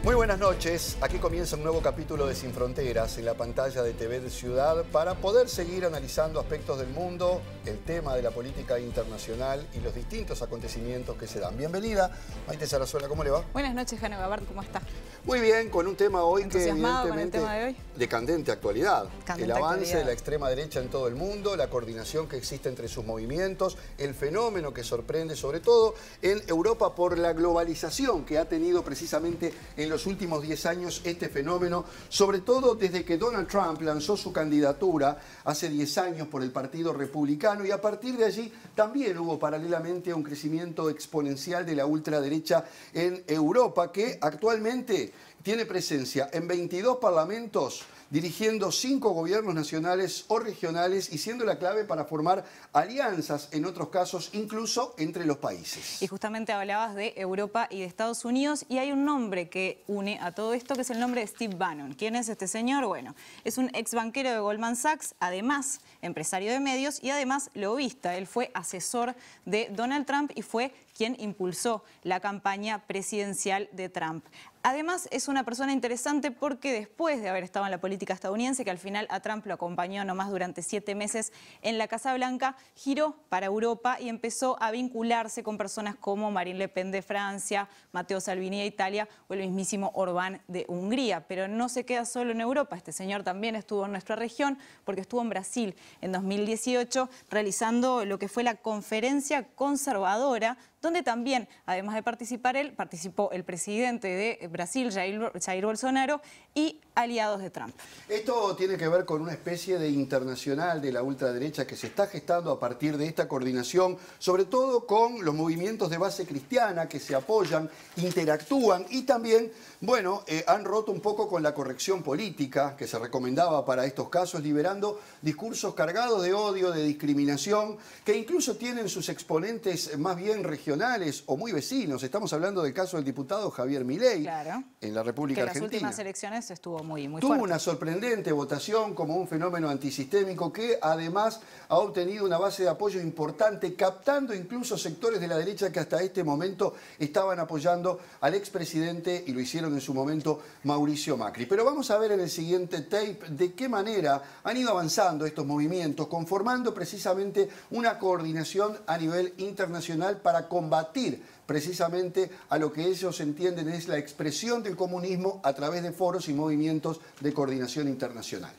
Muy buenas noches, aquí comienza un nuevo capítulo de Sin Fronteras en la pantalla de TV de Ciudad para poder seguir analizando aspectos del mundo, el tema de la política internacional y los distintos acontecimientos que se dan. Bienvenida, Maite Sarazuela, ¿cómo le va? Buenas noches, Jano Gabart, ¿cómo está? Muy bien, con un tema hoy que ¿Entusiasmado evidentemente con el tema de hoy? De candente actualidad. Candente el avance actualidad. de la extrema derecha en todo el mundo, la coordinación que existe entre sus movimientos, el fenómeno que sorprende sobre todo en Europa por la globalización que ha tenido precisamente en los últimos 10 años este fenómeno, sobre todo desde que Donald Trump lanzó su candidatura hace 10 años por el Partido Republicano, y a partir de allí también hubo paralelamente un crecimiento exponencial de la ultraderecha en Europa, que actualmente tiene presencia en 22 parlamentos, dirigiendo 5 gobiernos nacionales o regionales y siendo la clave para formar alianzas, en otros casos, incluso entre los países. Y justamente hablabas de Europa y de Estados Unidos, y hay un nombre que une a todo esto, que es el nombre de Steve Bannon. ¿Quién es este señor? Bueno, es un ex banquero de Goldman Sachs, además empresario de medios y además lobista. Él fue asesor de Donald Trump y fue quien impulsó la campaña presidencial de Trump. Además, es una persona interesante porque después de haber estado en la política estadounidense, que al final a Trump lo acompañó nomás durante 7 meses en la Casa Blanca, giró para Europa y empezó a vincularse con personas como Marine Le Pen de Francia, Matteo Salvini de Italia o el mismísimo Orbán de Hungría. Pero no se queda solo en Europa. Este señor también estuvo en nuestra región porque estuvo en Brasil en 2018 realizando lo que fue la Conferencia Conservadora, donde también, además de participar él, participó el presidente de Brasil, Jair Bolsonaro, y aliados de Trump. Esto tiene que ver con una especie de internacional de la ultraderecha que se está gestando a partir de esta coordinación, sobre todo con los movimientos de base cristiana que se apoyan, interactúan y también, bueno, han roto un poco con la corrección política que se recomendaba para estos casos, liberando discursos cargados de odio, de discriminación, que incluso tienen sus exponentes más bien regionales o muy vecinos. Estamos hablando del caso del diputado Javier Milei, claro, en la República Argentina. Que en las últimas elecciones estuvo muy Tuvo fuerte. una sorprendente votación como un fenómeno antisistémico que además ha obtenido una base de apoyo importante, captando incluso sectores de la derecha que hasta este momento estaban apoyando al expresidente, y lo hicieron en su momento, Mauricio Macri. Pero vamos a ver en el siguiente tape de qué manera han ido avanzando estos movimientos, conformando precisamente una coordinación a nivel internacional para combatir precisamente a lo que ellos entienden es la expresión del comunismo a través de foros y movimientos de coordinación internacional.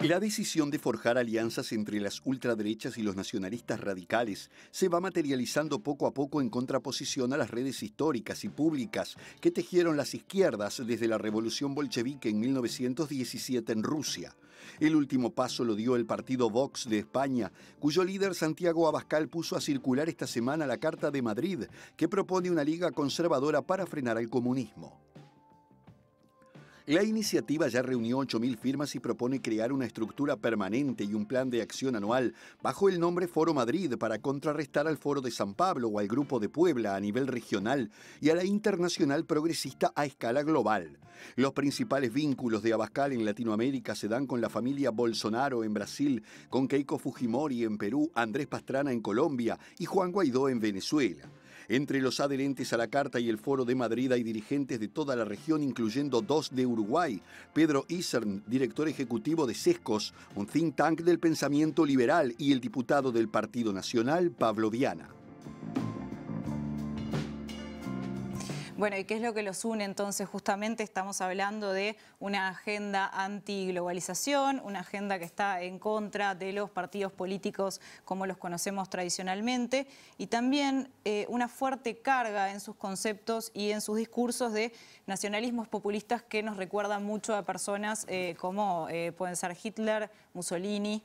La decisión de forjar alianzas entre las ultraderechas y los nacionalistas radicales se va materializando poco a poco en contraposición a las redes históricas y públicas que tejieron las izquierdas desde la revolución bolchevique en 1917 en Rusia. El último paso lo dio el partido Vox de España, cuyo líder Santiago Abascal puso a circular esta semana la Carta de Madrid, que propone una liga conservadora para frenar al comunismo. La iniciativa ya reunió 8.000 firmas y propone crear una estructura permanente y un plan de acción anual bajo el nombre Foro Madrid para contrarrestar al Foro de San Pablo o al Grupo de Puebla a nivel regional y a la Internacional Progresista a escala global. Los principales vínculos de Abascal en Latinoamérica se dan con la familia Bolsonaro en Brasil, con Keiko Fujimori en Perú, Andrés Pastrana en Colombia y Juan Guaidó en Venezuela. Entre los adherentes a la Carta y el Foro de Madrid hay dirigentes de toda la región, incluyendo 2 de Uruguay. Pedro Isern, director ejecutivo de Sescos, un think tank del pensamiento liberal, y el diputado del Partido Nacional, Pablo Viana. Bueno, ¿y qué es lo que los une entonces? Justamente estamos hablando de una agenda antiglobalización, una agenda que está en contra de los partidos políticos como los conocemos tradicionalmente, y también una fuerte carga en sus conceptos y en sus discursos de nacionalismos populistas que nos recuerdan mucho a personas como pueden ser Hitler, Mussolini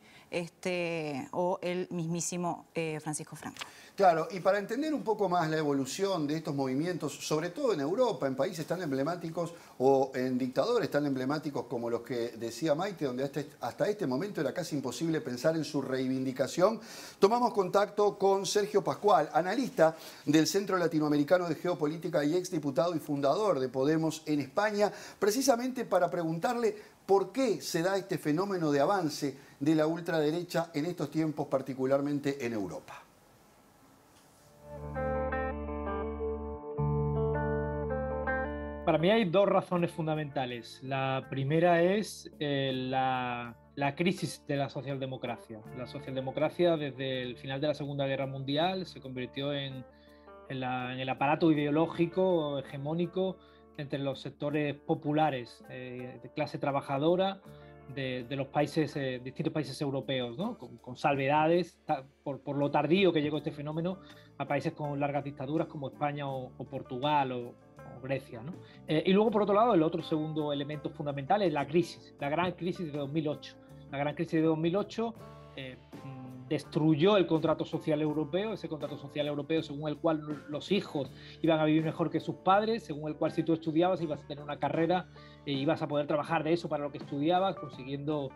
o el mismísimo Francisco Franco. Claro, y para entender un poco más la evolución de estos movimientos, sobre todo en Europa, en países tan emblemáticos o en dictadores tan emblemáticos como los que decía Maite, donde hasta este momento era casi imposible pensar en su reivindicación, tomamos contacto con Sergio Pascual, analista del Centro Latinoamericano de Geopolítica y exdiputado y fundador de Podemos en España, precisamente para preguntarle por qué se da este fenómeno de avance de la ultraderecha en estos tiempos, particularmente en Europa. Para mí hay dos razones fundamentales. La primera es la crisis de la socialdemocracia. La socialdemocracia, desde el final de la Segunda Guerra Mundial, se convirtió en el aparato ideológico hegemónico entre los sectores populares, de clase trabajadora, de los países, distintos países europeos, ¿no? Con salvedades por lo tardío que llegó este fenómeno a países con largas dictaduras como España o Portugal o Grecia, ¿no? Y luego, por otro lado, el otro segundo elemento fundamental es la crisis, la gran crisis de 2008. La gran crisis de 2008 destruyó el contrato social europeo, ese contrato social europeo según el cual los hijos iban a vivir mejor que sus padres, según el cual si tú estudiabas ibas a tener una carrera e ibas a poder trabajar de eso para lo que estudiabas, consiguiendo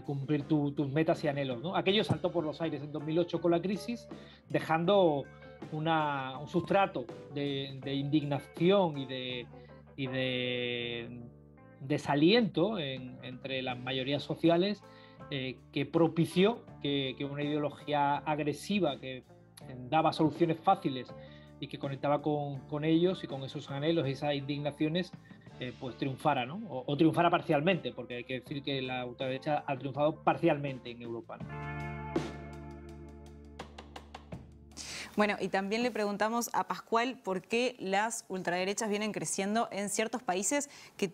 cumplir tus metas y anhelos, ¿no? Aquello saltó por los aires en 2008 con la crisis, dejando un sustrato de indignación y de desaliento entre las mayorías sociales, que propició que una ideología agresiva que daba soluciones fáciles y que conectaba con ellos y con esos anhelos y esas indignaciones, pues triunfara, ¿no? O triunfara parcialmente, porque hay que decir que la ultraderecha ha triunfado parcialmente en Europa, ¿no? Bueno, y también le preguntamos a Pascual por qué las ultraderechas vienen creciendo en ciertos países que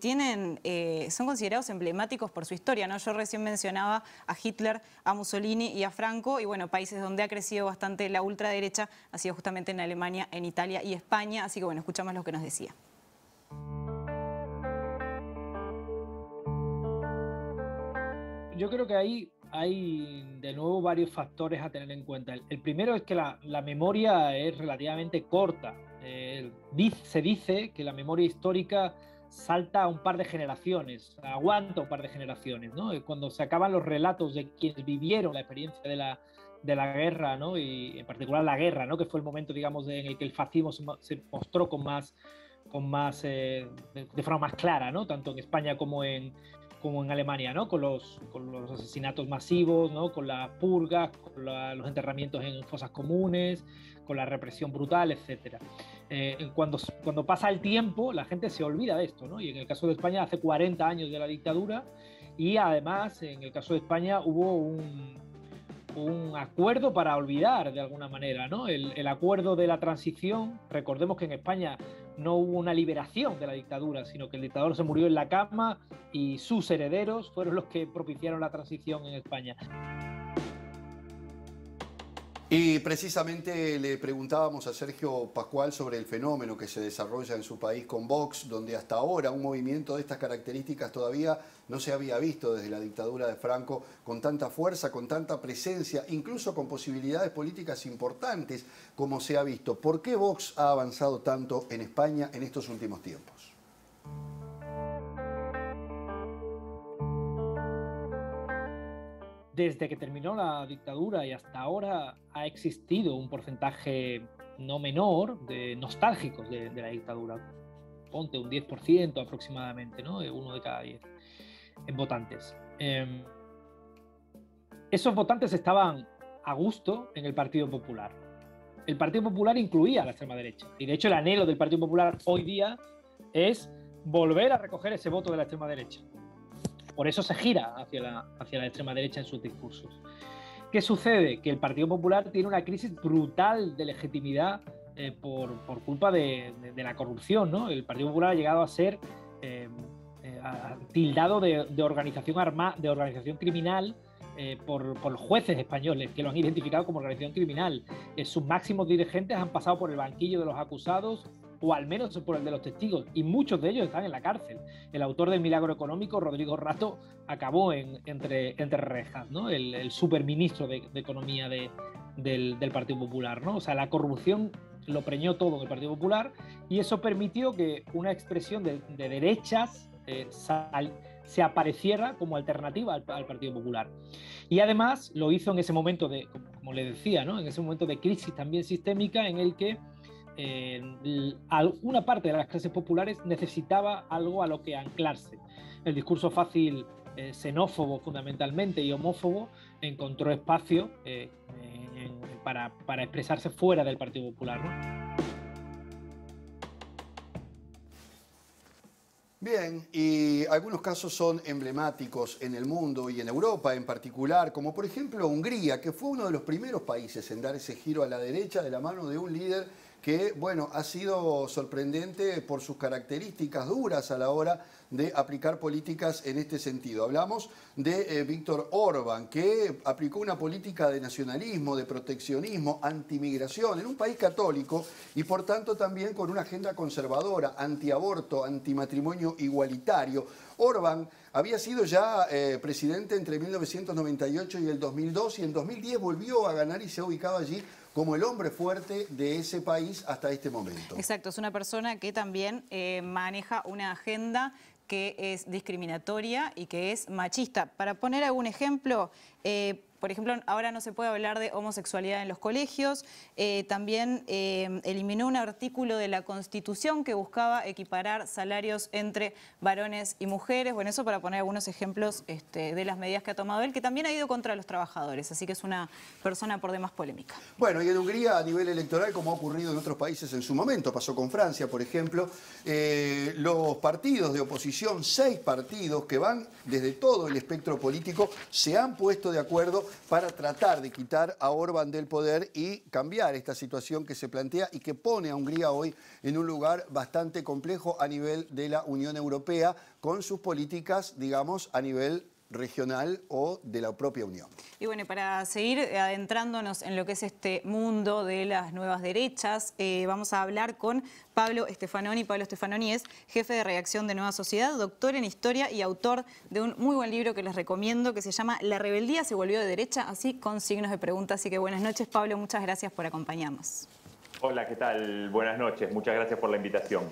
son considerados emblemáticos por su historia, ¿no? Yo recién mencionaba a Hitler, a Mussolini y a Franco, y bueno, países donde ha crecido bastante la ultraderecha ha sido justamente en Alemania, en Italia y España, así que bueno, escuchamos lo que nos decía. Yo creo que hay de nuevo varios factores a tener en cuenta. El primero es que la memoria es relativamente corta. Se dice que la memoria histórica salta a un par de generaciones, aguanta un par de generaciones, ¿no? Cuando se acaban los relatos de quienes vivieron la experiencia de la guerra, ¿no? Y en particular la guerra, ¿no? Que fue el momento, digamos, en el que el fascismo se mostró de forma más clara, ¿no? Tanto en España como en Alemania, ¿no? Con los asesinatos masivos, ¿no? Con las purgas, con los enterramientos en fosas comunes, con la represión brutal, etc. Cuando pasa el tiempo, la gente se olvida de esto, ¿no? Y en el caso de España, hace 40 años de la dictadura, y además, en el caso de España, hubo un acuerdo para olvidar de alguna manera, ¿no? El acuerdo de la transición. Recordemos que en España no hubo una liberación de la dictadura, sino que el dictador se murió en la cama y sus herederos fueron los que propiciaron la transición en España. Y precisamente le preguntábamos a Sergio Pascual sobre el fenómeno que se desarrolla en su país con Vox, donde hasta ahora un movimiento de estas características todavía no se había visto desde la dictadura de Franco, con tanta fuerza, con tanta presencia, incluso con posibilidades políticas importantes como se ha visto. ¿Por qué Vox ha avanzado tanto en España en estos últimos tiempos? Desde que terminó la dictadura y hasta ahora ha existido un porcentaje no menor de nostálgicos de la dictadura. Ponte un 10% aproximadamente, ¿no? 1 de cada 10 votantes. Esos votantes estaban a gusto en el Partido Popular. El Partido Popular incluía a la extrema derecha. Y de hecho el anhelo del Partido Popular hoy día es volver a recoger ese voto de la extrema derecha. Por eso se gira hacia la extrema derecha en sus discursos. ¿Qué sucede? Que el Partido Popular tiene una crisis brutal de legitimidad por culpa de la corrupción, ¿no? El Partido Popular ha llegado a ser tildado de organización criminal por los jueces españoles, que lo han identificado como organización criminal. Sus máximos dirigentes han pasado por el banquillo de los acusados, o al menos por el de los testigos, y muchos de ellos están en la cárcel. El autor del milagro económico, Rodrigo Rato, acabó entre rejas, ¿no? El superministro de Economía del Partido Popular, ¿no? O sea, la corrupción lo preñó todo en el Partido Popular, y eso permitió que una expresión de derechas se apareciera como alternativa al Partido Popular. Y además lo hizo en ese momento como le decía, ¿no? En ese momento de crisis también sistémica, en el que una parte de las clases populares necesitaba algo a lo que anclarse. El discurso fácil, xenófobo fundamentalmente y homófobo, encontró espacio para expresarse fuera del Partido Popular, ¿no? Bien, y algunos casos son emblemáticos en el mundo y en Europa en particular, como por ejemplo Hungría, que fue uno de los primeros países en dar ese giro a la derecha de la mano de un líder que, bueno, ha sido sorprendente por sus características duras a la hora de aplicar políticas en este sentido. Hablamos de Víctor Orbán, que aplicó una política de nacionalismo, de proteccionismo, antimigración, en un país católico y por tanto también con una agenda conservadora, antiaborto, antimatrimonio igualitario. Orbán había sido ya presidente entre 1998 y el 2002 y en 2010 volvió a ganar y se ha ubicado allí como el hombre fuerte de ese país hasta este momento. Exacto, es una persona que también maneja una agenda que es discriminatoria y que es machista. Para poner algún ejemplo, por ejemplo, ahora no se puede hablar de homosexualidad en los colegios. También eliminó un artículo de la Constitución que buscaba equiparar salarios entre varones y mujeres. Bueno, eso para poner algunos ejemplos de las medidas que ha tomado él, que también ha ido contra los trabajadores. Así que es una persona por demás polémica. Bueno, y en Hungría a nivel electoral, como ha ocurrido en otros países en su momento, pasó con Francia, por ejemplo, los partidos de oposición, 6 partidos que van desde todo el espectro político, se han puesto de acuerdo para tratar de quitar a Orbán del poder y cambiar esta situación que se plantea y que pone a Hungría hoy en un lugar bastante complejo a nivel de la Unión Europea con sus políticas, digamos, a nivel regional o de la propia Unión. Y bueno, para seguir adentrándonos en lo que es este mundo de las nuevas derechas, vamos a hablar con Pablo Stefanoni. Pablo Stefanoni es jefe de redacción de Nueva Sociedad, doctor en historia y autor de un muy buen libro que les recomiendo que se llama La rebeldía se volvió de derecha, así con signos de pregunta. Así que buenas noches, Pablo, muchas gracias por acompañarnos. Hola, ¿qué tal? Buenas noches, muchas gracias por la invitación.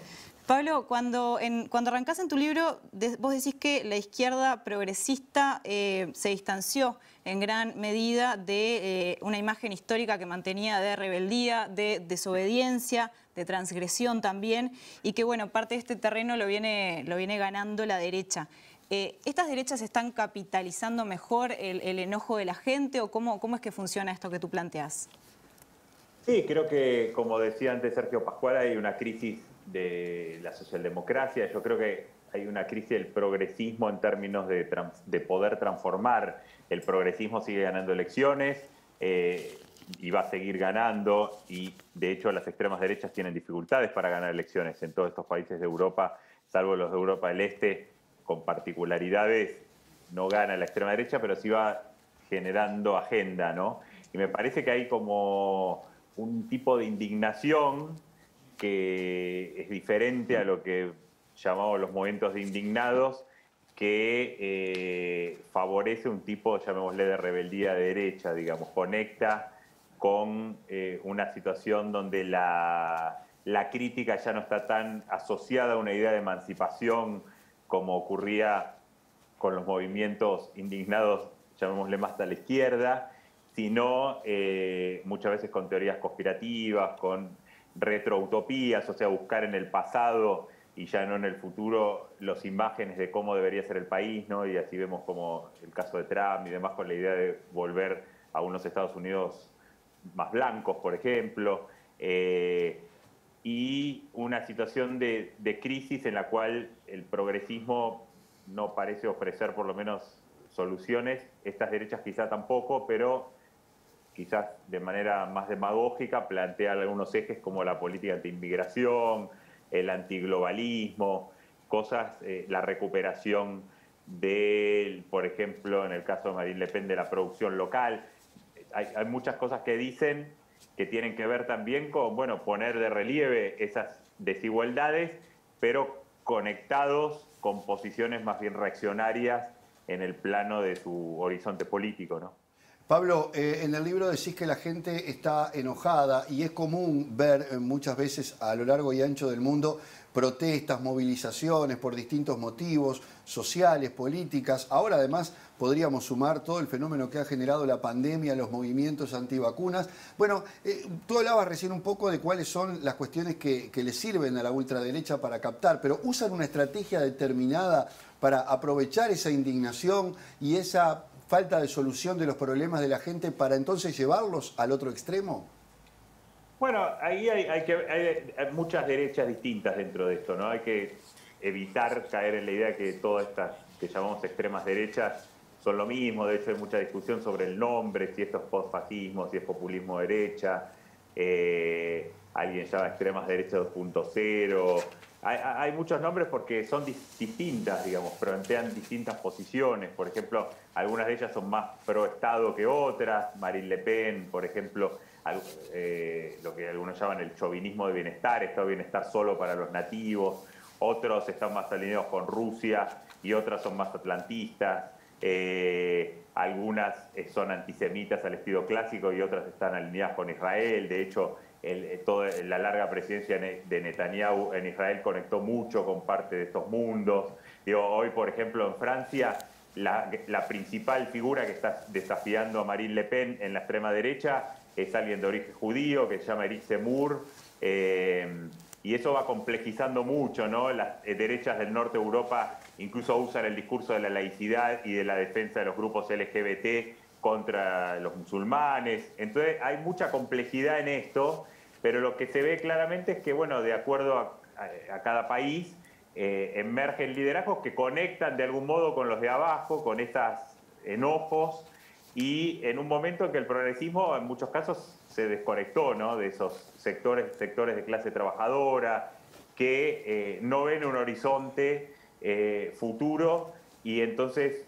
Pablo, cuando arrancás en tu libro, vos decís que la izquierda progresista se distanció en gran medida de una imagen histórica que mantenía de rebeldía, de desobediencia, de transgresión también, y que bueno, parte de este terreno lo viene ganando la derecha. ¿Estas derechas están capitalizando mejor el enojo de la gente o cómo es que funciona esto que tú planteás? Sí, creo que, como decía antes Sergio Pascual, hay una crisis de la socialdemocracia. Yo creo que hay una crisis del progresismo en términos de poder transformar. El progresismo sigue ganando elecciones y va a seguir ganando, y de hecho las extremas derechas tienen dificultades para ganar elecciones en todos estos países de Europa, salvo los de Europa del Este, con particularidades. No gana la extrema derecha, pero sí va generando agenda, ¿no? Y me parece que hay como un tipo de indignación que es diferente a lo que llamamos los movimientos de indignados, que favorece un tipo, llamémosle, de rebeldía de derecha, digamos, conecta con una situación donde la crítica ya no está tan asociada a una idea de emancipación como ocurría con los movimientos indignados, llamémosle más a la izquierda, sino muchas veces con teorías conspirativas, con retroutopías, o sea, buscar en el pasado y ya no en el futuro las imágenes de cómo debería ser el país, ¿no? Y así vemos como el caso de Trump y demás, con la idea de volver a unos Estados Unidos más blancos, por ejemplo, y una situación de crisis en la cual el progresismo no parece ofrecer por lo menos soluciones, estas derechas quizá tampoco, pero quizás de manera más demagógica plantea algunos ejes como la política anti-inmigración, el antiglobalismo, cosas, la recuperación de, por ejemplo, en el caso de Marine Le Pen, de la producción local. Hay muchas cosas que dicen que tienen que ver también con, bueno, poner de relieve esas desigualdades, pero conectados con posiciones más bien reaccionarias en el plano de su horizonte político, ¿no? Pablo, en el libro decís que la gente está enojada y es común ver muchas veces a lo largo y ancho del mundo protestas, movilizaciones por distintos motivos sociales, políticas. Ahora además podríamos sumar todo el fenómeno que ha generado la pandemia, los movimientos antivacunas. Bueno, tú hablabas recién un poco de cuáles son las cuestiones que le sirven a la ultraderecha para captar, pero ¿usan una estrategia determinada para aprovechar esa indignación y esa falta de solución de los problemas de la gente para entonces llevarlos al otro extremo? Bueno, ahí hay muchas derechas distintas dentro de esto, ¿no? Hay que evitar caer en la idea que todas estas que llamamos extremas derechas son lo mismo. De hecho, hay mucha discusión sobre el nombre, si esto es postfascismo, si es populismo derecha. Alguien llama extremas derechas 2.0. Hay muchos nombres porque son distintas, digamos, plantean distintas posiciones. Por ejemplo, algunas de ellas son más pro-Estado que otras. Marine Le Pen, por ejemplo, lo que algunos llaman el chauvinismo de bienestar, Estado de bienestar solo para los nativos. Otros están más alineados con Rusia y otras son más atlantistas. Algunas son antisemitas al estilo clásico y otras están alineadas con Israel. De hecho, toda la larga presidencia de Netanyahu en Israel conectó mucho con parte de estos mundos. Digo, hoy, por ejemplo, en Francia, la principal figura que está desafiando a Marine Le Pen en la extrema derecha es alguien de origen judío que se llama Éric Zemmour. Y eso va complejizando mucho, ¿no? Las derechas del norte de Europa incluso usan el discurso de la laicidad y de la defensa de los grupos LGBT contra los musulmanes. Entonces hay mucha complejidad en esto, pero lo que se ve claramente es que, bueno, de acuerdo a cada país, emergen liderazgos que conectan de algún modo con los de abajo, con esos enojos, y en un momento en que el progresismo en muchos casos se desconectó, ¿no?, de esos sectores de clase trabajadora que no ven un horizonte futuro, y entonces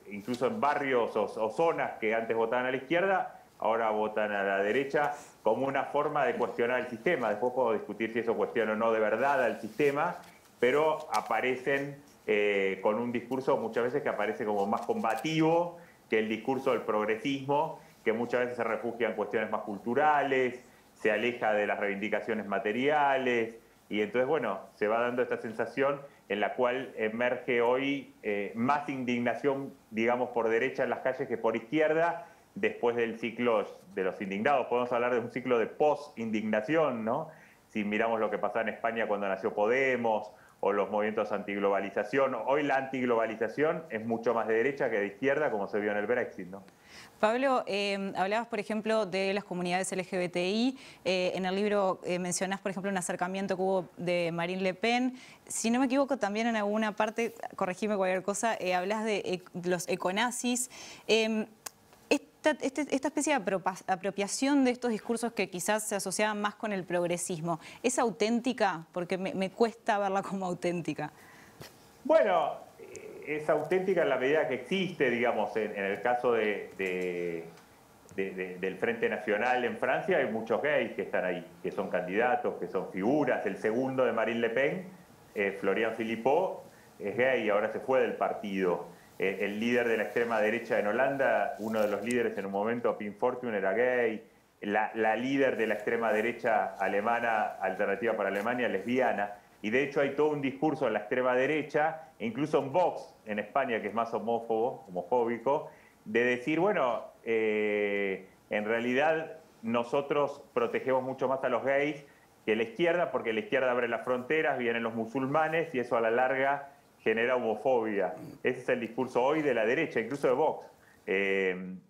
incluso en barrios o zonas que antes votaban a la izquierda, ahora votan a la derecha como una forma de cuestionar el sistema. Después puedo discutir si eso cuestiona o no de verdad al sistema, pero aparecen con un discurso muchas veces que aparece como más combativo que el discurso del progresismo, que muchas veces se refugia en cuestiones más culturales, se aleja de las reivindicaciones materiales, y entonces, bueno, se va dando esta sensación en la cual emerge hoy más indignación, digamos, por derecha en las calles que por izquierda, después del ciclo de los indignados. Podemos hablar de un ciclo de post-indignación, ¿no? Si miramos lo que pasaba en España cuando nació Podemos, o los movimientos antiglobalización. Hoy la antiglobalización es mucho más de derecha que de izquierda, como se vio en el Brexit, ¿no? Pablo, hablabas, por ejemplo, de las comunidades LGBTI. En el libro mencionás, por ejemplo, un acercamiento que hubo de Marine Le Pen. Si no me equivoco, también en alguna parte, corregime cualquier cosa, hablas de los econazis. Esta especie de apropiación de estos discursos que quizás se asociaban más con el progresismo, ¿es auténtica? Porque me cuesta verla como auténtica. Bueno, es auténtica en la medida que existe, digamos, en el caso del Frente Nacional en Francia, hay muchos gays que están ahí, que son candidatos, que son figuras. El segundo de Marine Le Pen, Florian Philippot, es gay y ahora se fue del partido. El líder de la extrema derecha en Holanda, uno de los líderes en un momento, Pim Fortuyn, era gay. La líder de la extrema derecha alemana, Alternativa para Alemania, lesbiana. Y de hecho hay todo un discurso en la extrema derecha, e incluso en Vox, en España, que es más homofóbico, de decir, bueno, en realidad nosotros protegemos mucho más a los gays que la izquierda, porque la izquierda abre las fronteras, vienen los musulmanes, y eso a la larga genera homofobia. Ese es el discurso hoy de la derecha, incluso de Vox.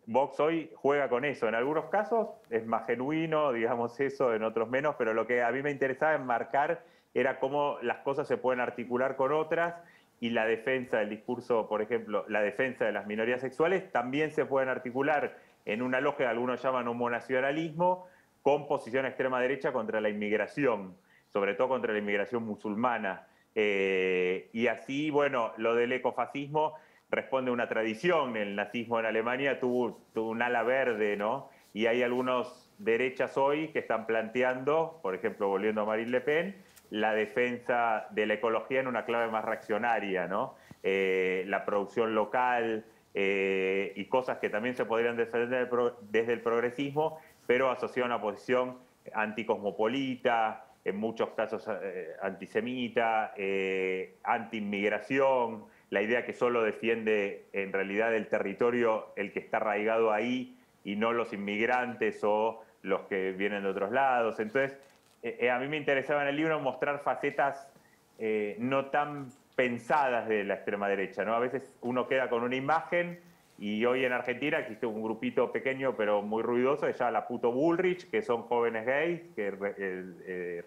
Vox hoy juega con eso. En algunos casos es más genuino, digamos eso, en otros menos, pero lo que a mí me interesaba enmarcar era cómo las cosas se pueden articular con otras, y la defensa del discurso, por ejemplo, la defensa de las minorías sexuales, también se pueden articular en una lógica que algunos llaman homonacionalismo, con posición extrema derecha contra la inmigración, sobre todo contra la inmigración musulmana. Y así, bueno, lo del ecofascismo responde a una tradición. El nazismo en Alemania tuvo un ala verde, ¿no? Y hay algunos derechas hoy que están planteando, por ejemplo, volviendo a Marine Le Pen, la defensa de la ecología en una clave más reaccionaria, ¿no? La producción local y cosas que también se podrían defender desde el progresismo, pero asociada a una posición anticosmopolita, en muchos casos antisemita, anti-inmigración, la idea que solo defiende en realidad el territorio el que está arraigado ahí y no los inmigrantes o los que vienen de otros lados. Entonces, a mí me interesaba en el libro mostrar facetas no tan pensadas de la extrema derecha, ¿no? A veces uno queda con una imagen, y hoy en Argentina existe un grupito pequeño pero muy ruidoso que se llama la Puto Bullrich, que son jóvenes gays que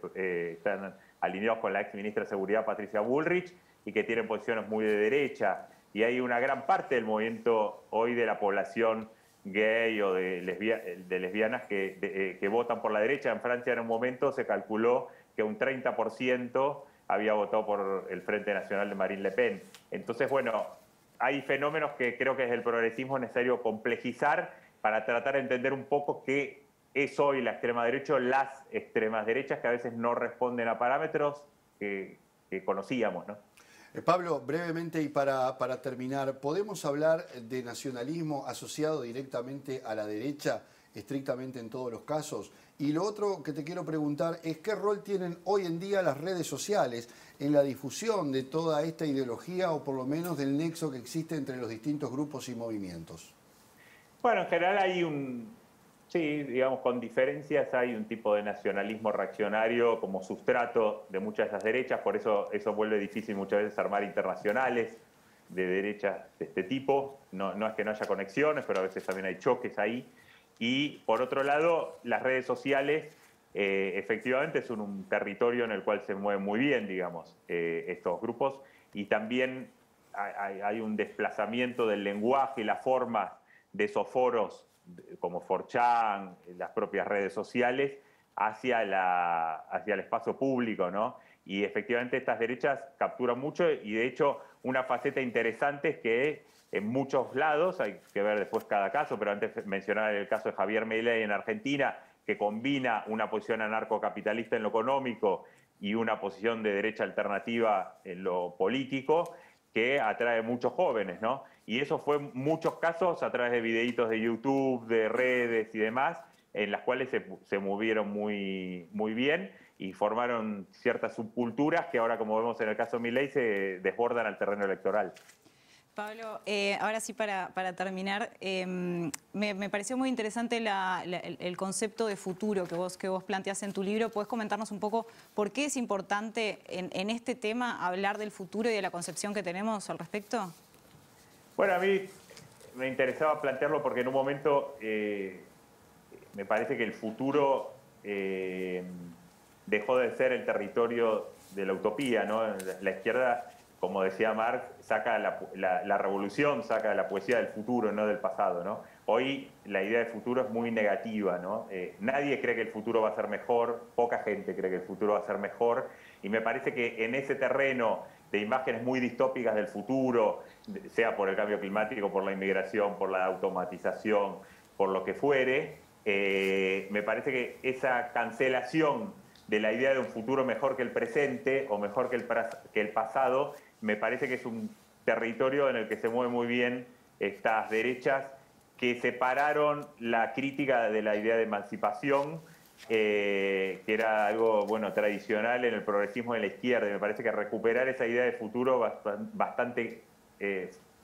están alineados con la ex ministra de Seguridad Patricia Bullrich y que tienen posiciones muy de derecha. Y hay una gran parte del movimiento hoy de la población gay o de lesbianas que votan por la derecha. En Francia en un momento se calculó que un 30% había votado por el Frente Nacional de Marine Le Pen. Entonces, bueno, hay fenómenos que creo que desde el progresismo es necesario complejizar para tratar de entender un poco qué es hoy la extrema derecha, las extremas derechas que a veces no responden a parámetros que conocíamos, ¿no? Pablo, brevemente y para terminar, ¿podemos hablar de nacionalismo asociado directamente a la derecha, estrictamente en todos los casos? Y lo otro que te quiero preguntar es qué rol tienen hoy en día las redes sociales en la difusión de toda esta ideología o por lo menos del nexo que existe entre los distintos grupos y movimientos. Bueno, en general hay sí, digamos, con diferencias hay un tipo de nacionalismo reaccionario como sustrato de muchas de esas derechas, por eso vuelve difícil muchas veces armar internacionales de derechas de este tipo. No es que no haya conexiones, pero a veces también hay choques ahí. Y por otro lado, las redes sociales efectivamente son un territorio en el cual se mueven muy bien, digamos, estos grupos, y también hay un desplazamiento del lenguaje y la forma de esos foros como 4chan, las propias redes sociales, hacia el espacio público, ¿no? Y efectivamente estas derechas capturan mucho y de hecho una faceta interesante es que en muchos lados, hay que ver después cada caso, pero antes mencionaba el caso de Javier Milei en Argentina, que combina una posición anarcocapitalista en lo económico y una posición de derecha alternativa en lo político, que atrae muchos jóvenes, ¿no? Y eso fue en muchos casos a través de videitos de YouTube, de redes y demás, en las cuales se movieron muy bien y formaron ciertas subculturas que ahora, como vemos en el caso de Milei, se desbordan al terreno electoral. Pablo, ahora sí para terminar, me pareció muy interesante el concepto de futuro que vos planteás en tu libro. ¿Podés comentarnos un poco por qué es importante en este tema hablar del futuro y de la concepción que tenemos al respecto? Bueno, a mí me interesaba plantearlo porque en un momento me parece que el futuro dejó de ser el territorio de la utopía, ¿no? La izquierda, como decía Marx, saca la revolución, saca la poesía del futuro, no del pasado, ¿no? Hoy la idea de futuro es muy negativa, ¿no? Nadie cree que el futuro va a ser mejor, poca gente cree que el futuro va a ser mejor, y me parece que en ese terreno de imágenes muy distópicas del futuro, sea por el cambio climático, por la inmigración, por la automatización, por lo que fuere, me parece que esa cancelación de la idea de un futuro mejor que el presente o mejor que el pasado, me parece que es un territorio en el que se mueven muy bien estas derechas que separaron la crítica de la idea de emancipación, que era algo tradicional en el progresismo de la izquierda. Y me parece que recuperar esa idea de futuro bastante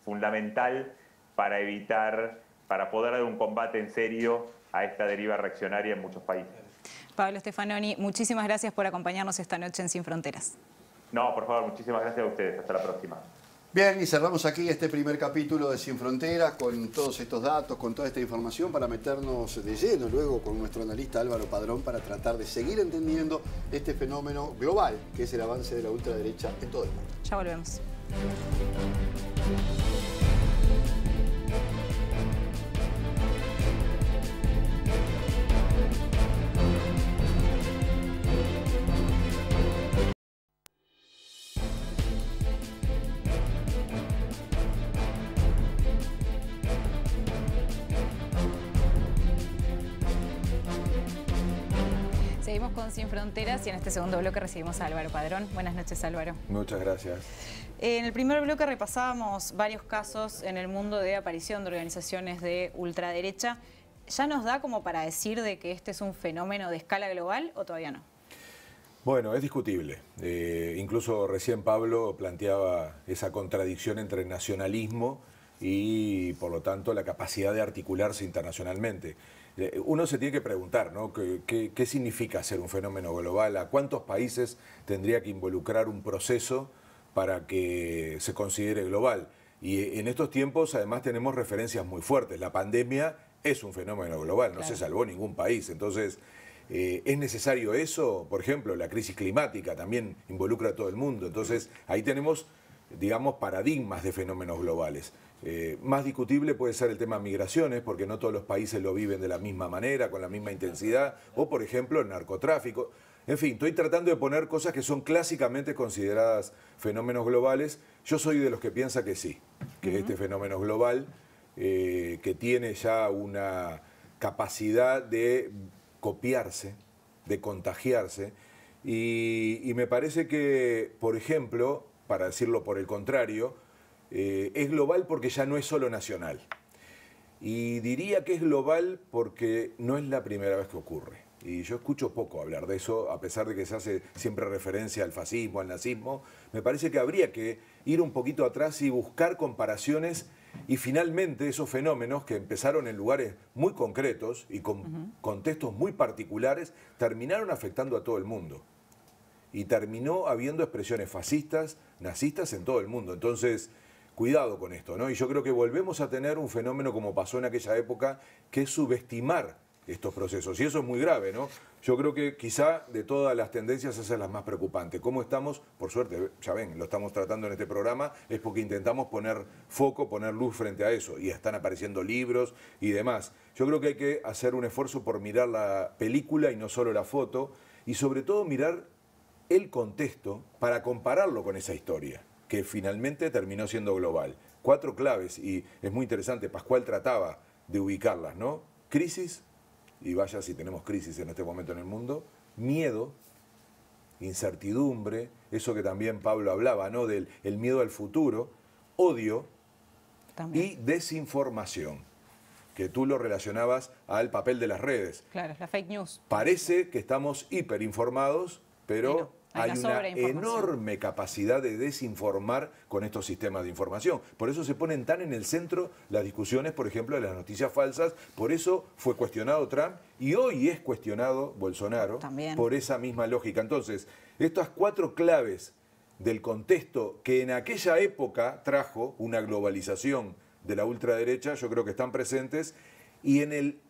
fundamental para poder dar un combate en serio a esta deriva reaccionaria en muchos países. Pablo Stefanoni, muchísimas gracias por acompañarnos esta noche en Sin Fronteras. No, por favor, muchísimas gracias a ustedes. Hasta la próxima. Bien, y cerramos aquí este primer capítulo de Sin Fronteras con todos estos datos, con toda esta información para meternos de lleno luego con nuestro analista Álvaro Padrón para tratar de seguir entendiendo este fenómeno global que es el avance de la ultraderecha en todo el mundo. Ya volvemos. Seguimos con Sin Fronteras y en este segundo bloque recibimos a Álvaro Padrón. Buenas noches, Álvaro. Muchas gracias. En el primer bloque repasábamos varios casos en el mundo de aparición de organizaciones de ultraderecha. ¿Ya nos da como para decir de que este es un fenómeno de escala global o todavía no? Bueno, es discutible. Incluso recién Pablo planteaba esa contradicción entre nacionalismo y, por lo tanto, la capacidad de articularse internacionalmente. Uno se tiene que preguntar, ¿no? ¿Qué significa ser un fenómeno global? ¿A cuántos países tendría que involucrar un proceso para que se considere global? Y en estos tiempos, además, tenemos referencias muy fuertes. La pandemia es un fenómeno global, no se salvó ningún país. Entonces, ¿Es necesario eso? Por ejemplo, la crisis climática también involucra a todo el mundo. Entonces, ahí tenemos, digamos, paradigmas de fenómenos globales. Más discutible puede ser el tema migraciones, porque no todos los países lo viven de la misma manera, con la misma intensidad, o por ejemplo el narcotráfico. En fin, estoy tratando de poner cosas que son clásicamente consideradas fenómenos globales. Yo soy de los que piensa que sí, que este fenómeno global, que tiene ya una capacidad de copiarse, de contagiarse, y me parece que, por ejemplo, para decirlo por el contrario, es global porque ya no es solo nacional. Y diría que es global porque no es la primera vez que ocurre. Y yo escucho poco hablar de eso, a pesar de que se hace siempre referencia al fascismo, al nazismo. Me parece que habría que ir un poquito atrás y buscar comparaciones, y finalmente esos fenómenos que empezaron en lugares muy concretos y con contextos muy particulares, terminaron afectando a todo el mundo. Y terminó habiendo expresiones fascistas, nazistas en todo el mundo. Entonces, cuidado con esto, ¿no? Y yo creo que volvemos a tener un fenómeno como pasó en aquella época, que es subestimar estos procesos. Y eso es muy grave, ¿no? Yo creo que quizá de todas las tendencias esa es la más preocupante. ¿Cómo estamos? Por suerte, ya ven, lo estamos tratando en este programa, es porque intentamos poner foco, poner luz frente a eso. Y están apareciendo libros y demás. Yo creo que hay que hacer un esfuerzo por mirar la película y no solo la foto. Y sobre todo mirar el contexto para compararlo con esa historia, que finalmente terminó siendo global. 4 claves, y es muy interesante, Pascual trataba de ubicarlas, ¿no? Crisis, y vaya si tenemos crisis en este momento en el mundo, miedo, incertidumbre, eso que también Pablo hablaba, ¿no? Del el miedo al futuro, odio también. Y desinformación, que tú lo relacionabas al papel de las redes. Claro, la fake news. Parece que estamos hiperinformados, pero no. Hay una enorme capacidad de desinformar con estos sistemas de información. Por eso se ponen tan en el centro las discusiones, por ejemplo, de las noticias falsas. Por eso fue cuestionado Trump y hoy es cuestionado Bolsonaro también, por esa misma lógica. Entonces, estas 4 claves del contexto que en aquella época trajo una globalización de la ultraderecha, yo creo que están presentes, y en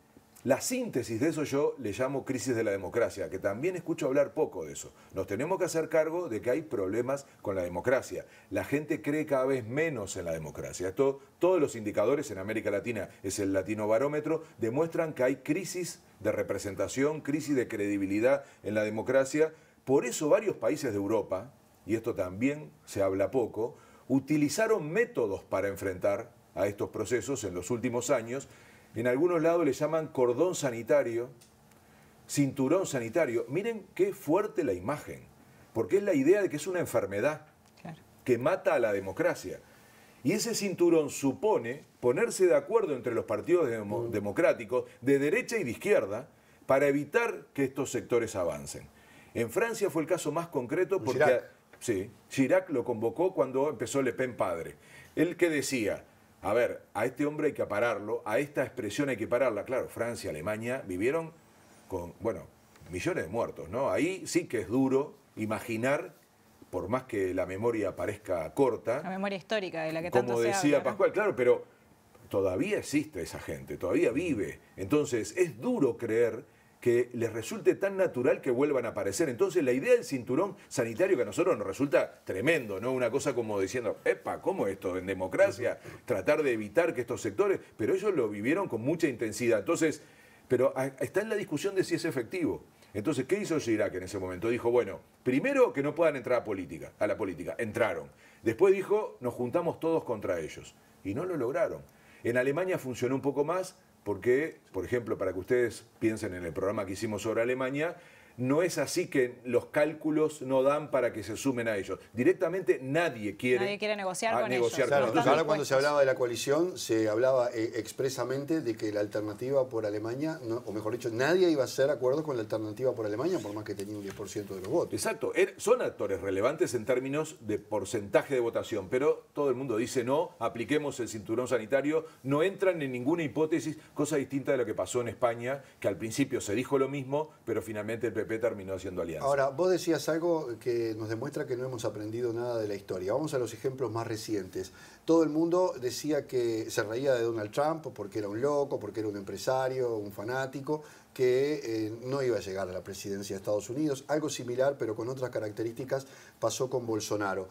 la síntesis de eso yo le llamo crisis de la democracia, que también escucho hablar poco de eso. Nos tenemos que hacer cargo de que hay problemas con la democracia. La gente cree cada vez menos en la democracia. Todos los indicadores en América Latina, es el Latino Barómetro, demuestran que hay crisis de representación, crisis de credibilidad en la democracia. Por eso varios países de Europa, y esto también se habla poco, utilizaron métodos para enfrentar a estos procesos en los últimos años. En algunos lados le llaman cordón sanitario, cinturón sanitario. Miren qué fuerte la imagen, porque es la idea de que es una enfermedad que mata a la democracia. Y ese cinturón supone ponerse de acuerdo entre los partidos democráticos de derecha y de izquierda para evitar que estos sectores avancen. En Francia fue el caso más concreto porque Chirac lo convocó cuando empezó Le Pen padre. Él que decía: a ver, a este hombre hay que pararlo, a esta expresión hay que pararla. Claro, Francia, Alemania vivieron con, bueno, millones de muertos, ¿no? Ahí sí que es duro imaginar, por más que la memoria parezca corta. La memoria histórica de la que tanto se habla. Como decía Pascual, claro, pero todavía existe esa gente, todavía vive. Entonces, es duro creer que les resulte tan natural que vuelvan a aparecer. Entonces, la idea del cinturón sanitario, que a nosotros nos resulta tremendo, ¿no? Una cosa como diciendo, epa, ¿cómo esto en democracia? Tratar de evitar que estos sectores... Pero ellos lo vivieron con mucha intensidad. Entonces, pero está en la discusión de si es efectivo. Entonces, ¿qué hizo Chirac en ese momento? Dijo, bueno, primero que no puedan entrar a la política. Entraron. Después dijo, nos juntamos todos contra ellos. Y no lo lograron. En Alemania funcionó un poco más, porque, por ejemplo, para que ustedes piensen en el programa que hicimos sobre Alemania, no es así que los cálculos no dan para que se sumen a ellos. Directamente nadie quiere negociar con ellos. Claro, entonces ahora cuando se hablaba de la coalición, se hablaba expresamente de que la alternativa por Alemania, o mejor dicho, nadie iba a hacer acuerdo con la alternativa por Alemania, por más que tenía un 10% de los votos. Exacto, son actores relevantes en términos de porcentaje de votación, pero todo el mundo dice no, apliquemos el cinturón sanitario, no entran en ninguna hipótesis, cosa distinta de lo que pasó en España, que al principio se dijo lo mismo, pero finalmente el PP terminó haciendo alianza. Ahora, vos decías algo que nos demuestra que no hemos aprendido nada de la historia. Vamos a los ejemplos más recientes. Todo el mundo decía que se reía de Donald Trump porque era un loco, porque era un empresario, un fanático, que no iba a llegar a la presidencia de Estados Unidos. Algo similar, pero con otras características, pasó con Bolsonaro.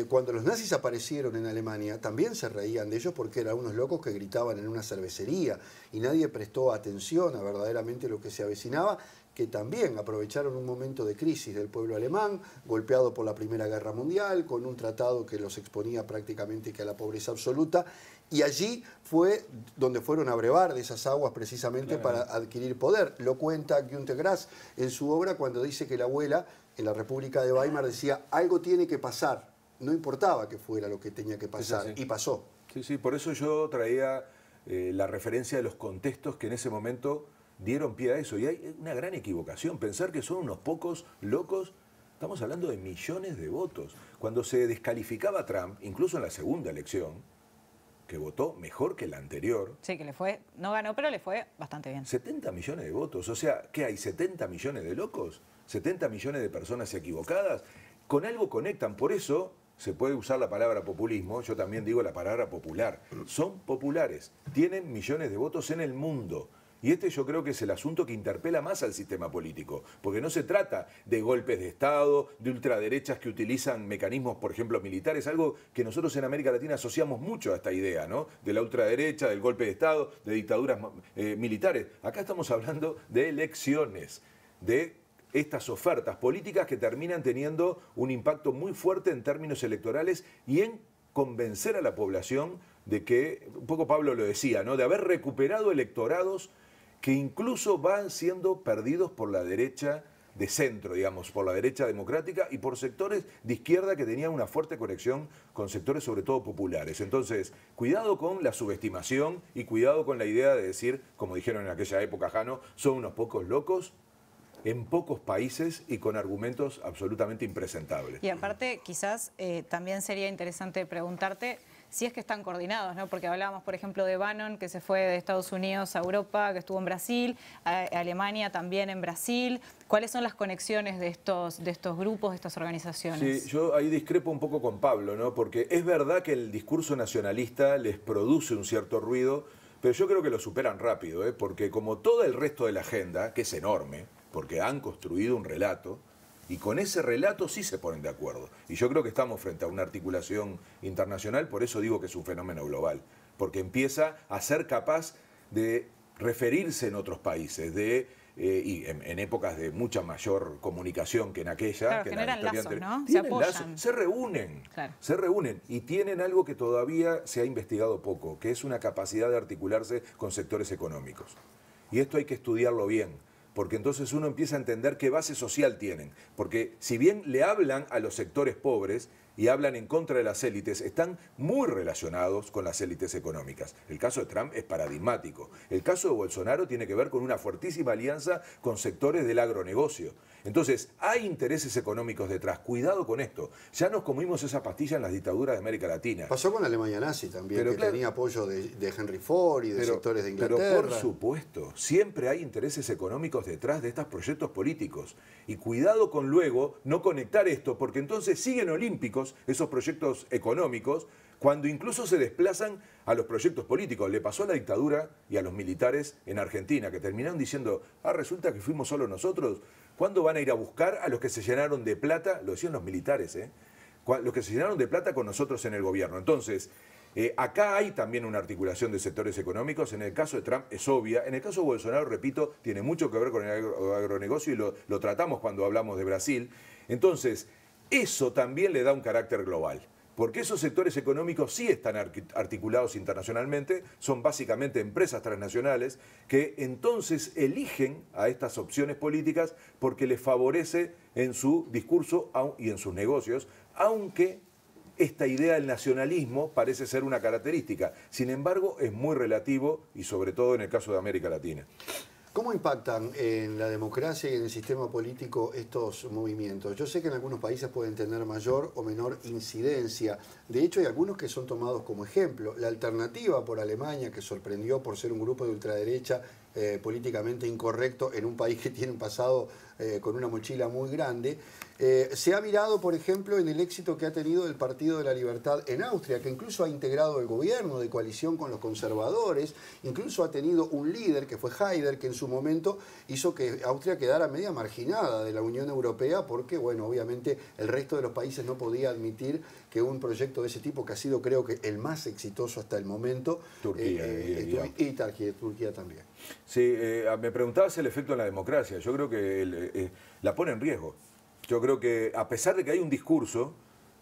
Cuando los nazis aparecieron en Alemania, también se reían de ellos porque eran unos locos que gritaban en una cervecería y nadie prestó atención a verdaderamente lo que se avecinaba, que también aprovecharon un momento de crisis del pueblo alemán, golpeado por la Primera Guerra Mundial, con un tratado que los exponía prácticamente que a la pobreza absoluta, y allí fue donde fueron a brevar de esas aguas precisamente para adquirir poder. Lo cuenta Günter Grass en su obra cuando dice que la abuela en la República de Weimar decía, algo tiene que pasar, no importaba que fuera lo que tenía que pasar, y pasó. Sí, sí, por eso yo traía la referencia de los contextos que en ese momento dieron pie a eso. Y hay una gran equivocación, pensar que son unos pocos locos. Estamos hablando de millones de votos. Cuando se descalificaba a Trump, incluso en la segunda elección, que votó mejor que la anterior. Sí, que le fue, no ganó, pero le fue bastante bien. 70 millones de votos. O sea, ¿qué hay? ¿70 millones de locos? ¿70 millones de personas equivocadas? Con algo conectan. Por eso se puede usar la palabra populismo. Yo también digo la palabra popular. Son populares. Tienen millones de votos en el mundo. Y este yo creo que es el asunto que interpela más al sistema político, porque no se trata de golpes de Estado, de ultraderechas que utilizan mecanismos, por ejemplo, militares, algo que nosotros en América Latina asociamos mucho a esta idea, ¿no? De la ultraderecha, del golpe de Estado, de dictaduras militares. Acá estamos hablando de elecciones, de estas ofertas políticas que terminan teniendo un impacto muy fuerte en términos electorales y en convencer a la población de que, un poco Pablo lo decía, ¿no? De haber recuperado electorados que incluso van siendo perdidos por la derecha de centro, digamos, por la derecha democrática y por sectores de izquierda que tenían una fuerte conexión con sectores sobre todo populares. Entonces, cuidado con la subestimación y cuidado con la idea de decir, como dijeron en aquella época, Jano, son unos pocos locos en pocos países y con argumentos absolutamente impresentables. Y aparte, quizás también sería interesante preguntarte si es que están coordinados, ¿no? Porque hablábamos, por ejemplo, de Bannon, que se fue de Estados Unidos a Europa, que estuvo en Brasil, a Alemania también en Brasil. ¿Cuáles son las conexiones de estos grupos, de estas organizaciones? Sí, yo ahí discrepo un poco con Pablo, ¿no? Porque es verdad que el discurso nacionalista les produce un cierto ruido, pero yo creo que lo superan rápido, ¿eh? Porque como todo el resto de la agenda, que es enorme, porque han construido un relato, y con ese relato sí se ponen de acuerdo. Y yo creo que estamos frente a una articulación internacional, por eso digo que es un fenómeno global, porque empieza a ser capaz de referirse en otros países, y en épocas de mucha mayor comunicación que en aquella. Claro, que generan en la lazos, ¿no? Se apoyan. lazos, se reúnen, claro. Se reúnen y tienen algo que todavía se ha investigado poco, que es una capacidad de articularse con sectores económicos. Y esto hay que estudiarlo bien, porque entonces uno empieza a entender qué base social tienen. Porque si bien le hablan a los sectores pobres y hablan en contra de las élites, están muy relacionados con las élites económicas. El caso de Trump es paradigmático. El caso de Bolsonaro tiene que ver con una fuertísima alianza con sectores del agronegocio. Entonces, hay intereses económicos detrás. Cuidado con esto. Ya nos comimos esa pastilla en las dictaduras de América Latina. Pasó con la Alemania nazi también, pero, que claro, tenía apoyo de Henry Ford y de sectores de Inglaterra. Pero por supuesto, siempre hay intereses económicos detrás de estos proyectos políticos. Y cuidado con luego no conectar esto, porque entonces siguen olímpicos esos proyectos económicos, cuando incluso se desplazan a los proyectos políticos. Le pasó a la dictadura y a los militares en Argentina, que terminaron diciendo, resulta que fuimos solo nosotros. ¿Cuándo van a ir a buscar a los que se llenaron de plata? Lo decían los militares, los que se llenaron de plata con nosotros en el gobierno. Entonces, acá hay también una articulación de sectores económicos. En el caso de Trump es obvia. En el caso de Bolsonaro, repito, tiene mucho que ver con el agronegocio y lo tratamos cuando hablamos de Brasil. Entonces, eso también le da un carácter global. Porque esos sectores económicos sí están articulados internacionalmente, son básicamente empresas transnacionales que entonces eligen a estas opciones políticas porque les favorece en su discurso y en sus negocios, aunque esta idea del nacionalismo parece ser una característica. Sin embargo, es muy relativo y sobre todo en el caso de América Latina. ¿Cómo impactan en la democracia y en el sistema político estos movimientos? Yo sé que en algunos países pueden tener mayor o menor incidencia. De hecho, hay algunos que son tomados como ejemplo. La Alternativa por Alemania, que sorprendió por ser un grupo de ultraderecha políticamente incorrecto en un país que tiene un pasado con una mochila muy grande. Se ha mirado, por ejemplo, en el éxito que ha tenido el Partido de la Libertad en Austria, que incluso ha integrado el gobierno de coalición con los conservadores, incluso ha tenido un líder que fue Haider, que en su momento hizo que Austria quedara media marginada de la Unión Europea, porque, bueno, obviamente el resto de los países no podía admitir que un proyecto de ese tipo, que ha sido creo que el más exitoso hasta el momento, Turquía y Turquía también. Sí, me preguntabas el efecto en la democracia. Yo creo que la pone en riesgo. Yo creo que a pesar de que hay un discurso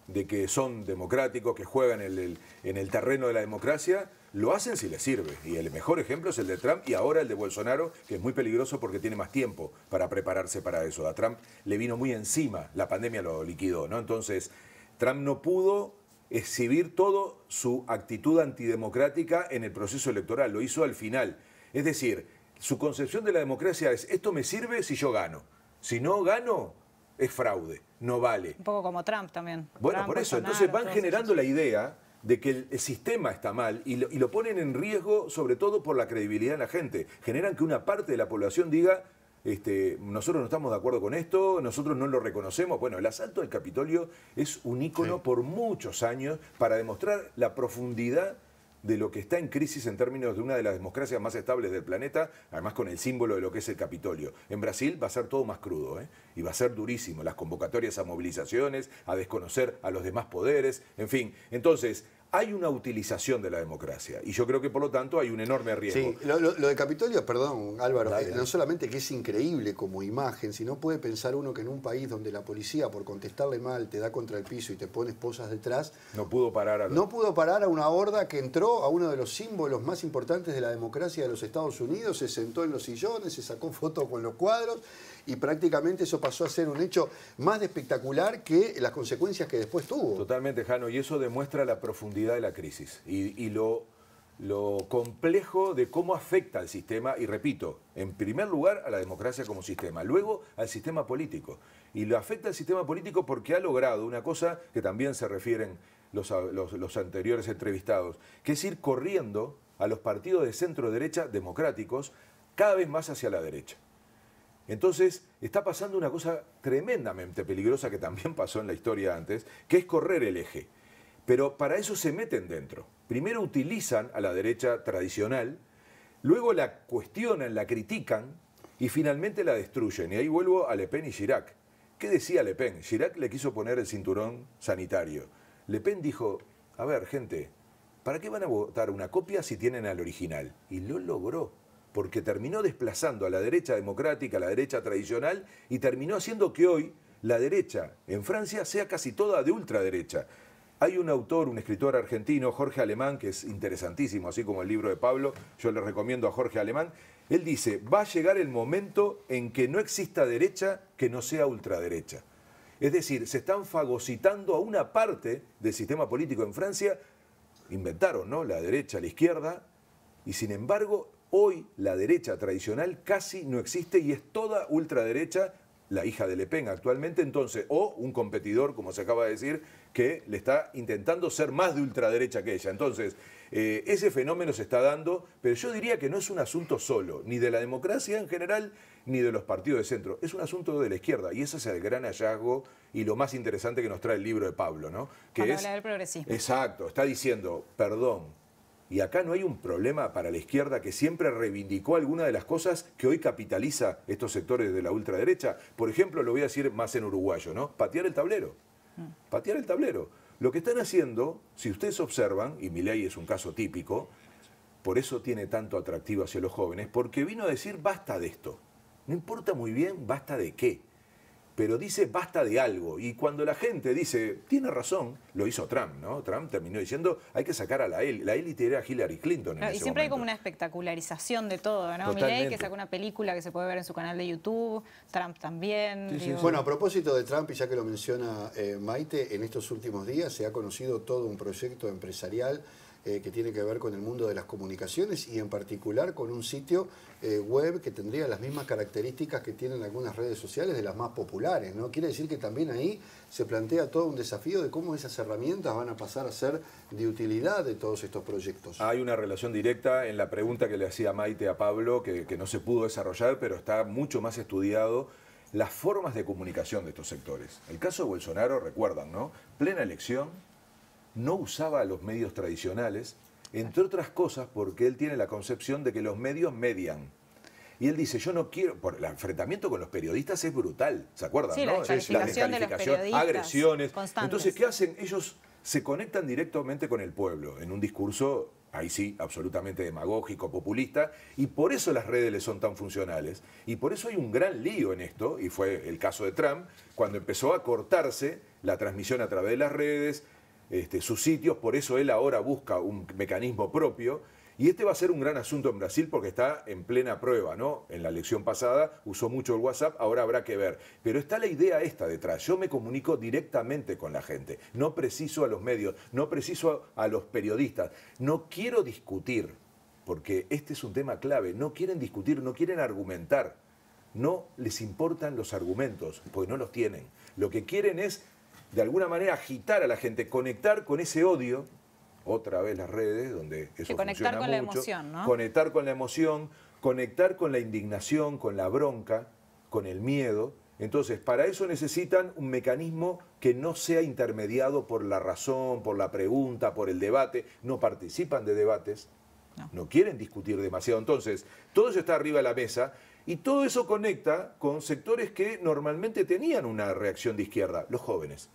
de que son democráticos, que juegan en el terreno de la democracia, lo hacen si les sirve. Y el mejor ejemplo es el de Trump y ahora el de Bolsonaro, que es muy peligroso porque tiene más tiempo para prepararse para eso. A Trump le vino muy encima, la pandemia lo liquidó, ¿no? Entonces, Trump no pudo exhibir toda su actitud antidemocrática en el proceso electoral, lo hizo al final. Es decir, su concepción de la democracia es: esto me sirve si yo gano. Si no gano, es fraude, no vale. Un poco como Trump también. Bueno, Trump, por eso, Bolsonaro, entonces van generando esos. la idea de que el sistema está mal y lo ponen en riesgo, sobre todo por la credibilidad de la gente. Generan que una parte de la población diga: nosotros no estamos de acuerdo con esto, nosotros no lo reconocemos. Bueno, el asalto al Capitolio es un ícono por muchos años para demostrar la profundidad de lo que está en crisis en términos de una de las democracias más estables del planeta, además con el símbolo de lo que es el Capitolio. En Brasil va a ser todo más crudo, y va a ser durísimo, las convocatorias a movilizaciones, a desconocer a los demás poderes, en fin. Entonces, hay una utilización de la democracia y yo creo que por lo tanto hay un enorme riesgo. Sí, lo de Capitolio, perdón Álvaro, Dale. No solamente que es increíble como imagen, sino puede pensar uno que en un país donde la policía por contestarle mal te da contra el piso y te pone esposas detrás, No pudo parar no pudo parar a una horda que entró a uno de los símbolos más importantes de la democracia de los Estados Unidos, se sentó en los sillones, se sacó fotos con los cuadros y prácticamente eso pasó a ser un hecho más de espectacular que las consecuencias que después tuvo. Totalmente, Jano, y eso demuestra la profundidad de la crisis y lo complejo de cómo afecta al sistema, y repito, en primer lugar a la democracia como sistema, luego al sistema político. Y lo afecta al sistema político porque ha logrado una cosa que también se refieren los anteriores entrevistados, que es ir corriendo a los partidos de centro-derecha democráticos cada vez más hacia la derecha. Entonces, está pasando una cosa tremendamente peligrosa que también pasó en la historia antes, que es correr el eje. Pero para eso se meten dentro. Primero utilizan a la derecha tradicional, luego la cuestionan, la critican y finalmente la destruyen. Y ahí vuelvo a Le Pen y Chirac. ¿Qué decía Le Pen? Chirac le quiso poner el cinturón sanitario. Le Pen dijo: a ver, gente, ¿para qué van a votar una copia si tienen al original? Y lo logró, porque terminó desplazando a la derecha democrática, a la derecha tradicional, y terminó haciendo que hoy la derecha en Francia sea casi toda de ultraderecha. Hay un autor, un escritor argentino, Jorge Alemán, que es interesantísimo, así como el libro de Pablo, yo le recomiendo a Jorge Alemán. Él dice: va a llegar el momento en que no exista derecha que no sea ultraderecha. Es decir, se están fagocitando a una parte del sistema político en Francia. Inventaron, ¿no?, la derecha, la izquierda, y sin embargo hoy la derecha tradicional casi no existe y es toda ultraderecha, la hija de Le Pen actualmente, entonces, o un competidor, como se acaba de decir, que le está intentando ser más de ultraderecha que ella. Entonces, ese fenómeno se está dando, pero yo diría que no es un asunto solo, ni de la democracia en general, ni de los partidos de centro, es un asunto de la izquierda, y ese es el gran hallazgo y lo más interesante que nos trae el libro de Pablo, ¿no? Que Cuando es, habla del progresismo. exacto, está diciendo: perdón. Y acá no hay un problema para la izquierda, que siempre reivindicó alguna de las cosas que hoy capitaliza estos sectores de la ultraderecha. Por ejemplo, lo voy a decir más en uruguayo, ¿no? Patear el tablero. Patear el tablero. Lo que están haciendo, si ustedes observan, y Milei es un caso típico, por eso tiene tanto atractivo hacia los jóvenes, porque vino a decir: basta de esto. No importa muy bien basta de qué, pero dice basta de algo. Y cuando la gente dice, tiene razón, lo hizo Trump, ¿no? Trump terminó diciendo: hay que sacar a la élite. La élite era Hillary Clinton en ese Y siempre hay momento. como una espectacularización de todo, ¿no? Totalmente. Milei, que sacó una película que se puede ver en su canal de YouTube, Trump también. Sí, sí, digo. sí. Bueno, a propósito de Trump, y ya que lo menciona Maite, en estos últimos días se ha conocido todo un proyecto empresarial que tiene que ver con el mundo de las comunicaciones y en particular con un sitio web que tendría las mismas características que tienen algunas redes sociales de las más populares, ¿no? Quiere decir que también ahí se plantea todo un desafío de cómo esas herramientas van a pasar a ser de utilidad de todos estos proyectos. Hay una relación directa en la pregunta que le hacía Maite a Pablo, que no se pudo desarrollar, pero está mucho más estudiado. las formas de comunicación de estos sectores. El caso de Bolsonaro, recuerdan, ¿no? Plena elección, no usaba los medios tradicionales, entre otras cosas porque él tiene la concepción de que los medios median. Y él dice, yo no quiero... El enfrentamiento con los periodistas es brutal, ¿se acuerdan? Sí, ¿no? la descalificación de los periodistas agresiones. constantes. Entonces, ¿qué hacen? Ellos se conectan directamente con el pueblo en un discurso, ahí sí, absolutamente demagógico, populista, y por eso las redes les son tan funcionales. Y por eso hay un gran lío en esto, y fue el caso de Trump, cuando empezó a cortarse la transmisión a través de las redes, sus sitios, por eso él ahora busca un mecanismo propio. Y este va a ser un gran asunto en Brasil porque está en plena prueba, ¿no? En la elección pasada usó mucho el WhatsApp, ahora habrá que ver. Pero está la idea esta detrás. Yo me comunico directamente con la gente. No preciso a los medios, no preciso a los periodistas. No quiero discutir, porque este es un tema clave. No quieren discutir, no quieren argumentar. No les importan los argumentos, porque no los tienen. Lo que quieren es, de alguna manera, agitar a la gente, conectar con ese odio. Otra vez las redes, donde eso conectar funciona con mucho. la emoción, ¿no? Conectar con la emoción, conectar con la indignación, con la bronca, con el miedo. Entonces, para eso necesitan un mecanismo que no sea intermediado por la razón, por la pregunta, por el debate. No participan de debates, no quieren discutir demasiado. Entonces, todo eso está arriba de la mesa y todo eso conecta con sectores que normalmente tenían una reacción de izquierda, los jóvenes.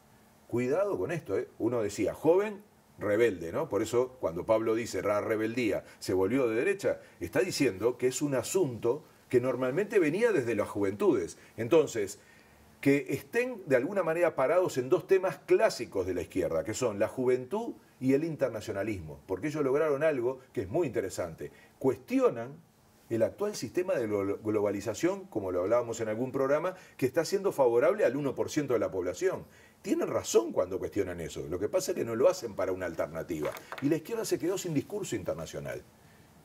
Cuidado con esto, ¿eh? Uno decía, joven, rebelde, ¿no? Por eso cuando Pablo dice la rebeldía se volvió de derecha, está diciendo que es un asunto que normalmente venía desde las juventudes. Entonces, que estén de alguna manera parados en dos temas clásicos de la izquierda, que son la juventud y el internacionalismo, porque ellos lograron algo que es muy interesante. Cuestionan el actual sistema de globalización, como lo hablábamos en algún programa, que está siendo favorable al 1% de la población. Tienen razón cuando cuestionan eso. Lo que pasa es que no lo hacen para una alternativa. Y la izquierda se quedó sin discurso internacional.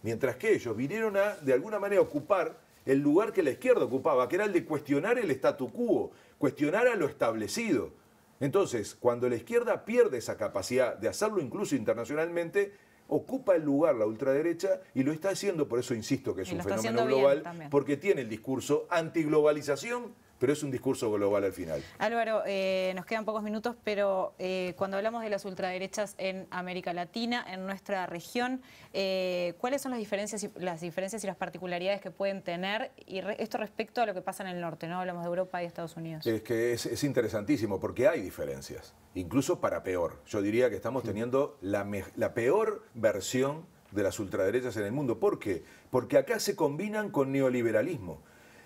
Mientras que ellos vinieron a, de alguna manera, ocupar el lugar que la izquierda ocupaba, que era el de cuestionar el statu quo, cuestionar a lo establecido. Entonces, cuando la izquierda pierde esa capacidad de hacerlo incluso internacionalmente, ocupa el lugar la ultraderecha y lo está haciendo, por eso insisto que es un fenómeno global, porque tiene el discurso antiglobalización, pero es un discurso global al final. Álvaro, nos quedan pocos minutos, pero cuando hablamos de las ultraderechas en América Latina, en nuestra región, ¿cuáles son las diferencias y las particularidades que pueden tener? Y esto respecto a lo que pasa en el norte, ¿no? Hablamos de Europa y Estados Unidos. Es que es interesantísimo, porque hay diferencias, incluso para peor. Yo diría que estamos teniendo la peor versión de las ultraderechas en el mundo. ¿Por qué? Porque acá se combinan con neoliberalismo.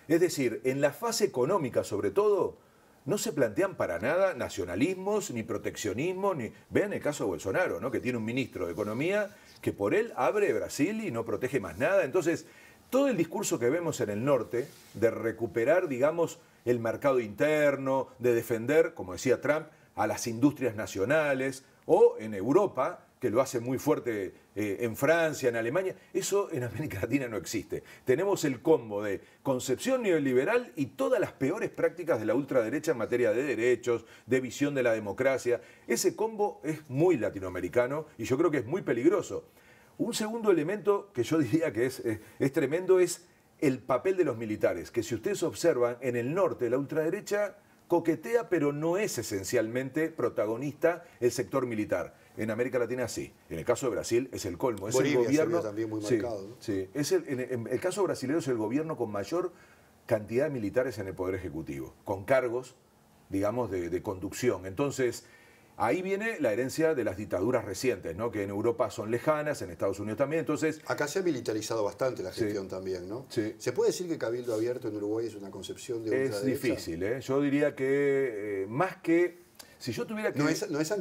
Es decir, en la fase económica sobre todo, no se plantean para nada nacionalismos, ni proteccionismo, ni... Vean el caso de Bolsonaro, ¿no? Que tiene un ministro de Economía que por él abre Brasil y no protege más nada. Entonces, todo el discurso que vemos en el norte de recuperar, digamos, el mercado interno, de defender, como decía Trump, a las industrias nacionales, o en Europa, que lo hace muy fuerte en Francia, en Alemania, eso en América Latina no existe. Tenemos el combo de concepción neoliberal y todas las peores prácticas de la ultraderecha en materia de derechos, de visión de la democracia. Ese combo es muy latinoamericano y yo creo que es muy peligroso. Un segundo elemento que yo diría que es tremendo es el papel de los militares, que si ustedes observan, en el norte la ultraderecha coquetea, pero no es esencialmente protagonista el sector militar. En América Latina sí. En el caso de Brasil es el colmo. Es Bolivia el gobierno también muy marcado, ¿no? Sí, en el caso brasileño es el gobierno con mayor cantidad de militares en el Poder Ejecutivo, con cargos, digamos, de conducción. Entonces, ahí viene la herencia de las dictaduras recientes, ¿no? Que en Europa son lejanas, en Estados Unidos también. Entonces, acá se ha militarizado bastante la gestión también, ¿no? Sí. ¿Se puede decir que Cabildo Abierto en Uruguay es una concepción de ultraderecha? Es difícil, ¿eh? Yo diría que más que... Si yo tuviera que... No es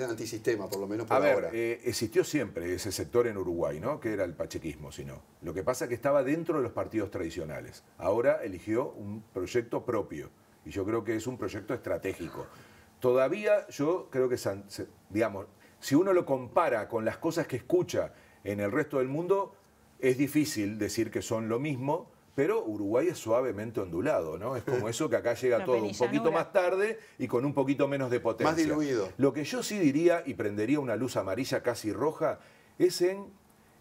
antisistema, por lo menos por ahora. ahora. Existió siempre ese sector en Uruguay, ¿no? Que era el pachequismo, sino. Lo que pasa es que estaba dentro de los partidos tradicionales. Ahora eligió un proyecto propio. Y yo creo que es un proyecto estratégico. Todavía yo creo que, digamos, si uno lo compara con las cosas que escucha en el resto del mundo, es difícil decir que son lo mismo, pero Uruguay es suavemente ondulado, ¿no? Es como eso que acá llega todo un poquito más tarde y con un poquito menos de potencia. Más diluido. Lo que yo sí diría, y prendería una luz amarilla casi roja, es en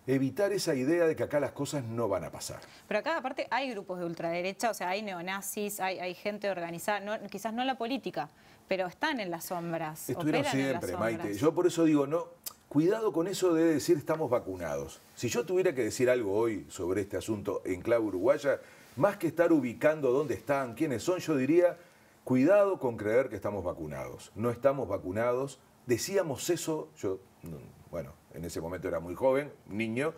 evitar esa idea de que acá las cosas no van a pasar. Pero acá aparte hay grupos de ultraderecha, o sea, hay neonazis, hay gente organizada, quizás no en la política, pero están en las sombras. Estuvieron siempre, Maite. Yo por eso digo, no, cuidado con eso de decir estamos vacunados. Si yo tuviera que decir algo hoy sobre este asunto en clave uruguaya, más que estar ubicando dónde están, quiénes son, yo diría, cuidado con creer que estamos vacunados. No estamos vacunados. Decíamos eso, yo, bueno, en ese momento era muy joven, niño,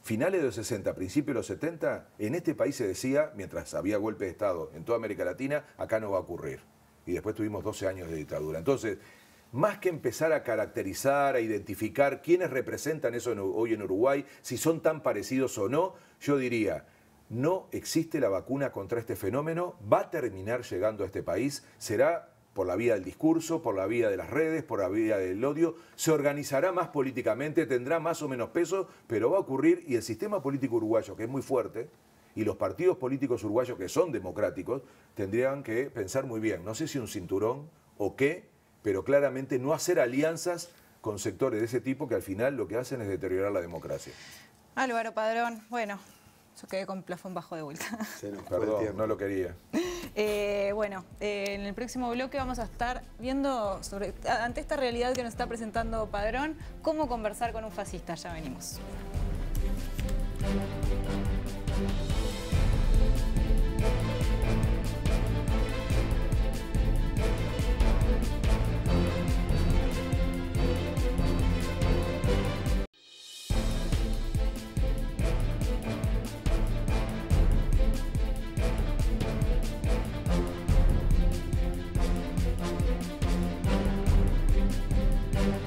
finales de los 60, principios de los 70, en este país se decía, mientras había golpe de Estado en toda América Latina, acá no va a ocurrir. Y después tuvimos 12 años de dictadura. Entonces, más que empezar a caracterizar, a identificar quiénes representan eso hoy en Uruguay, si son tan parecidos o no, yo diría, no existe la vacuna contra este fenómeno, va a terminar llegando a este país, será por la vía del discurso, por la vía de las redes, por la vía del odio, se organizará más políticamente, tendrá más o menos peso, pero va a ocurrir y el sistema político uruguayo, que es muy fuerte, y los partidos políticos uruguayos que son democráticos, tendrían que pensar muy bien, no sé si un cinturón o qué, pero claramente no hacer alianzas con sectores de ese tipo que al final lo que hacen es deteriorar la democracia. Álvaro Padrón, bueno, yo quedé con plafón bajo de vuelta. Perdón, no lo quería. En el próximo bloque vamos a estar viendo, ante esta realidad que nos está presentando Padrón, cómo conversar con un fascista. Ya venimos.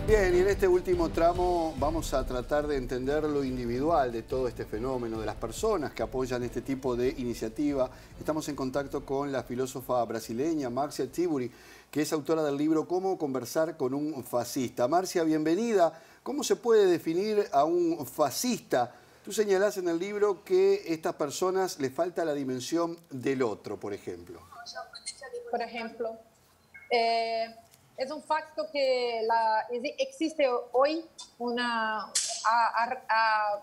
Bien, y en este último tramo vamos a tratar de entender lo individual de todo este fenómeno, de las personas que apoyan este tipo de iniciativa. Estamos en contacto con la filósofa brasileña Márcia Tiburi, que es autora del libro Cómo conversar con un fascista. Márcia, bienvenida. ¿Cómo se puede definir a un fascista? Tú señalás en el libro que a estas personas les falta la dimensión del otro, por ejemplo. Por ejemplo, es un facto que existe hoy ha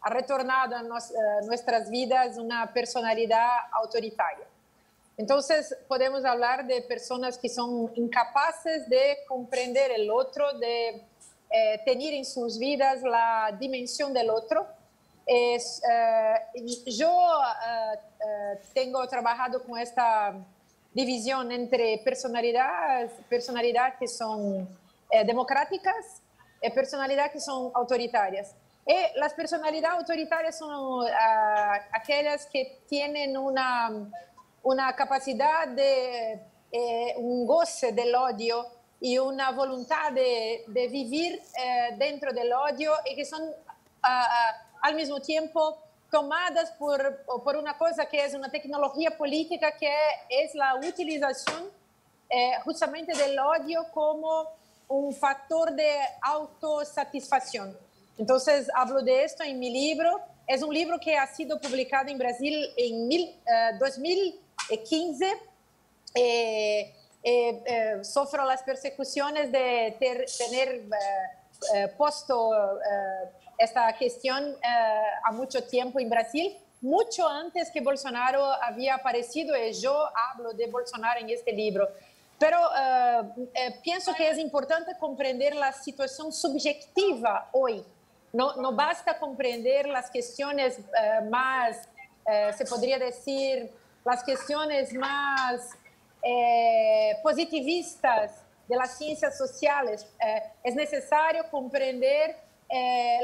retornado a nuestras vidas una personalidad autoritaria. Entonces podemos hablar de personas que son incapaces de comprender el otro, de tener en sus vidas la dimensión del otro. Yo tengo trabajado con esta división entre personalidades que son democráticas y personalidades que son autoritarias. Y las personalidades autoritarias son aquellas que tienen una capacidad de un goce del odio y una voluntad de vivir dentro del odio y que son al mismo tiempo tomadas por una cosa que es una tecnología política, que es la utilización justamente del odio como un factor de autosatisfacción. Entonces hablo de esto en mi libro. Es un libro que ha sido publicado en Brasil en 2015. Sufro las persecuciones de tener puesto esta cuestión a mucho tiempo en Brasil, mucho antes que Bolsonaro había aparecido, y yo hablo de Bolsonaro en este libro. Pero pienso que es importante comprender la situación subjetiva hoy. No basta comprender las cuestiones más, se podría decir, las cuestiones más positivistas de las ciencias sociales. Es necesario comprender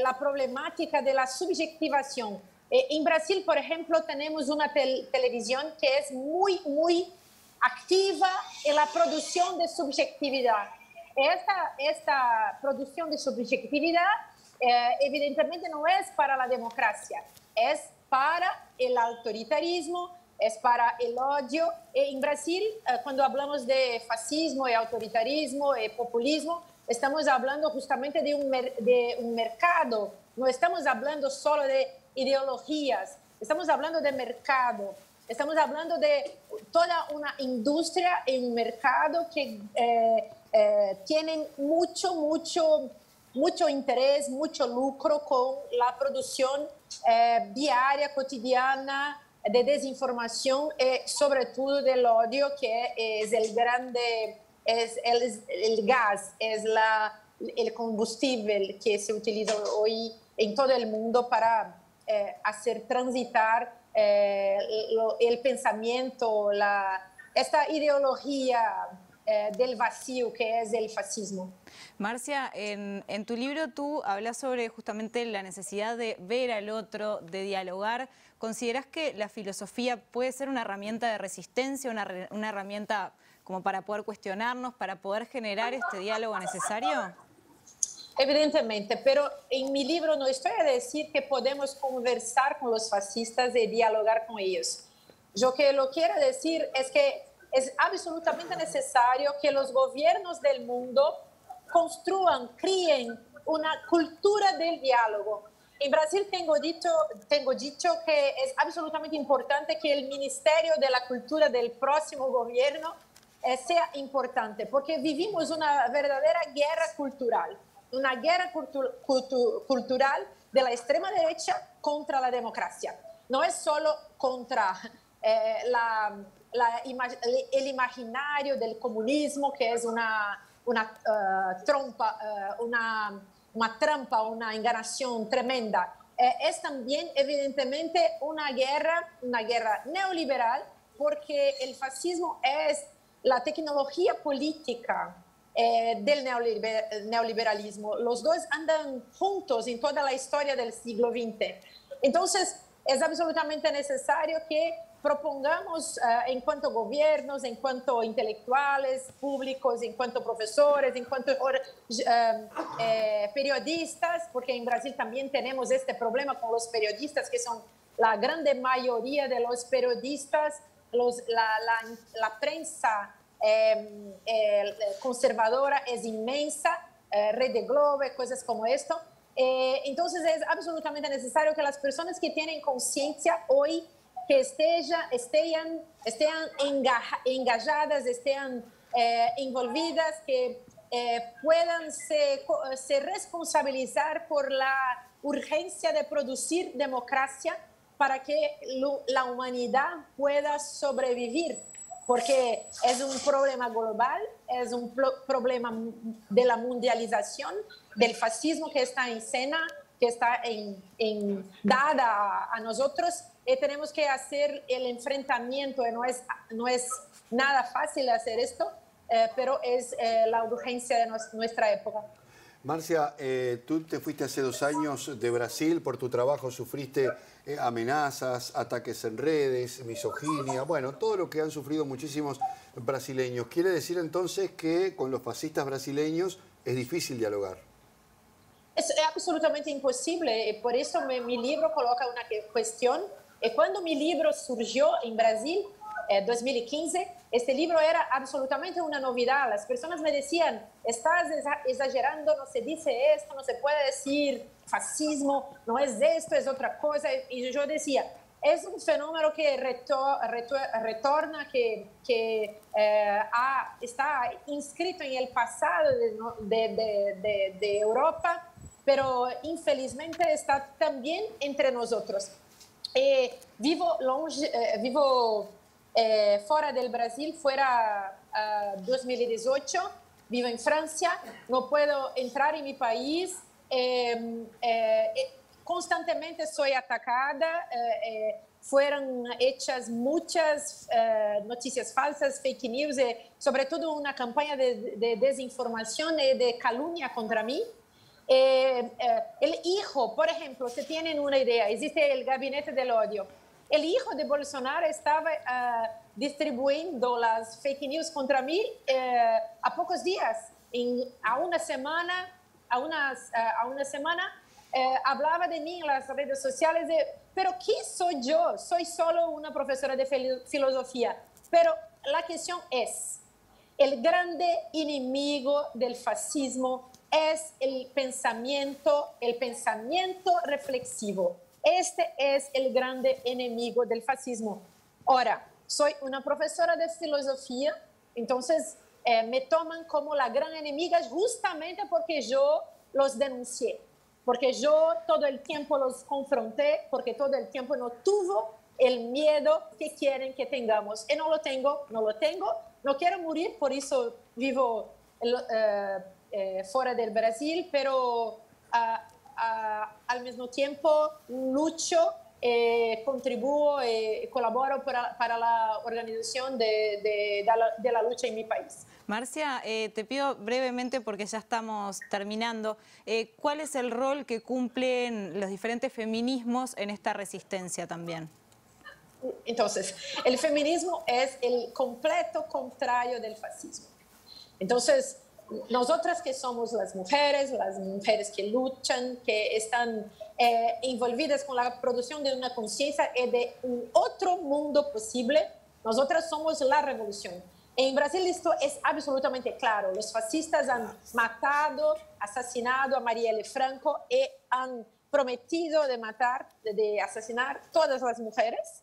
la problemática de la subjetivación. En Brasil, por ejemplo, tenemos una televisión que es muy activa en la producción de subjetividad. Esta producción de subjetividad evidentemente no es para la democracia, es para el autoritarismo, es para el odio. En Brasil, cuando hablamos de fascismo y autoritarismo y populismo, estamos hablando justamente de un mercado, no estamos hablando solo de ideologías, estamos hablando de mercado, estamos hablando de toda una industria y un mercado que tienen mucho mucho interés, mucho lucro con la producción diaria, cotidiana de desinformación y sobre todo del odio, que es el grande, es el gas, es el combustible que se utiliza hoy en todo el mundo para hacer transitar el pensamiento, esta ideología del vacío que es el fascismo. Marcia, en tu libro tú hablas sobre justamente la necesidad de ver al otro, de dialogar. ¿Consideras que la filosofía puede ser una herramienta de resistencia, una herramienta como para poder cuestionarnos, para poder generar este diálogo necesario? Evidentemente, pero en mi libro no estoy a decir que podemos conversar con los fascistas y dialogar con ellos. Yo que lo quiero decir es que es absolutamente necesario que los gobiernos del mundo construyan, críen una cultura del diálogo. En Brasil tengo dicho que es absolutamente importante que el Ministerio de la Cultura del próximo gobierno sea importante, porque vivimos una verdadera guerra cultural. Una guerra cultural de la extrema derecha contra la democracia. No es solo contra el imaginario del comunismo, que es una trampa, una engañación tremenda. Es también, evidentemente, una guerra neoliberal, porque el fascismo es la tecnología política del neoliberalismo. Los dos andan juntos en toda la historia del siglo XX. Entonces, es absolutamente necesario que propongamos en cuanto gobiernos, en cuanto intelectuales públicos, en cuanto profesores, en cuanto periodistas, porque en Brasil también tenemos este problema con los periodistas, que son la grande mayoría de los periodistas, la prensa conservadora es inmensa, Rede Globo, cosas como esto. Entonces es absolutamente necesario que las personas que tienen conciencia hoy que estén engajadas, estén envolvidas, que puedan se responsabilizar por la urgencia de producir democracia para que la humanidad pueda sobrevivir. Porque es un problema global, es un problema de la mundialización, del fascismo que está en escena, que está dada a nosotros, y tenemos que hacer el enfrentamiento. No es nada fácil hacer esto, pero es la urgencia de nuestra época. Marcia, tú te fuiste hace 2 años de Brasil, por tu trabajo sufriste amenazas, ataques en redes, misoginia, bueno, todo lo que han sufrido muchísimos brasileños. ¿Quiere decir entonces que con los fascistas brasileños es difícil dialogar? Es absolutamente imposible, por eso mi libro coloca una cuestión. Cuando mi libro surgió en Brasil, 2015, este libro era absolutamente una novedad. Las personas me decían, estás exagerando, no se dice esto, no se puede decir fascismo, no es esto, es otra cosa. Y yo decía, es un fenómeno que retorna, que está inscrito en el pasado de Europa, pero infelizmente está también entre nosotros. Vivo fuera del Brasil, fuera 2018, vivo en Francia, no puedo entrar en mi país, constantemente soy atacada, fueron hechas muchas noticias falsas, fake news, sobre todo una campaña de desinformación y de calumnia contra mí. El hijo, por ejemplo, se tienen una idea, existe el gabinete del odio. El hijo de Bolsonaro estaba distribuyendo las fake news contra mí a pocos días. A una semana hablaba de mí en las redes sociales pero ¿qué soy yo? Soy solo una profesora de filosofía. Pero la cuestión es, el grande enemigo del fascismo es el pensamiento reflexivo. Este es el grande enemigo del fascismo. Ahora, soy una profesora de filosofía, entonces me toman como la gran enemiga justamente porque yo los denuncié, porque yo todo el tiempo los confronté, porque todo el tiempo no tuvo el miedo que quieren que tengamos. Y no lo tengo, no quiero morir, por eso vivo fuera del Brasil, pero al mismo tiempo lucho, contribuyo y colaboro para la organización de la lucha en mi país. Marcia, te pido brevemente, porque ya estamos terminando, ¿cuál es el rol que cumplen los diferentes feminismos en esta resistencia también? Entonces, el feminismo es el completo contrario del fascismo. Entonces, nosotras que somos las mujeres que luchan, que están envolvidas con la producción de una conciencia y de un otro mundo posible, nosotras somos la revolución. En Brasil esto es absolutamente claro. Los fascistas han matado, asesinado a Marielle Franco y han prometido de matar, de asesinar todas las mujeres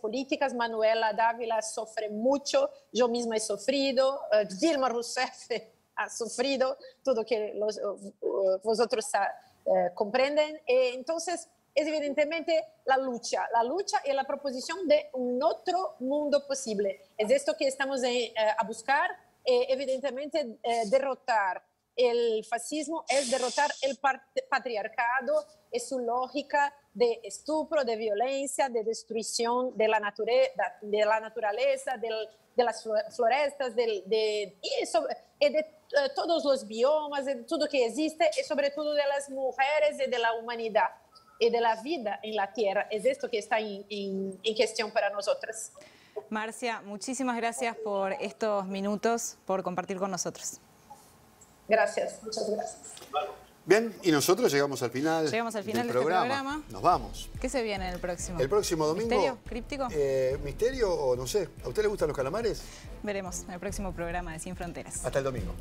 políticas. Manuela Dávila sufre mucho, yo misma he sufrido, Dilma Rousseff ha sufrido, todo que vosotros comprenden. Entonces, es evidentemente la lucha y la proposición de un otro mundo posible. Es esto que estamos a buscar, evidentemente derrotar el fascismo es derrotar el patriarcado y su lógica de estupro, de violencia, de destrucción de la naturaleza, de las florestas, de todos los biomas, de todo que existe y sobre todo de las mujeres y de la humanidad y de la vida en la tierra. Es esto que está en cuestión para nosotras. Marcia, muchísimas gracias por estos minutos, por compartir con nosotros. Gracias, muchas gracias. Bien, y nosotros llegamos al final, de este programa. programa. Nos vamos. ¿Qué se viene el próximo? El próximo domingo. ¿Misterio? ¿Críptico? ¿Misterio o no sé? ¿A usted le gustan los calamares? Veremos en el próximo programa de Sin Fronteras. Hasta el domingo.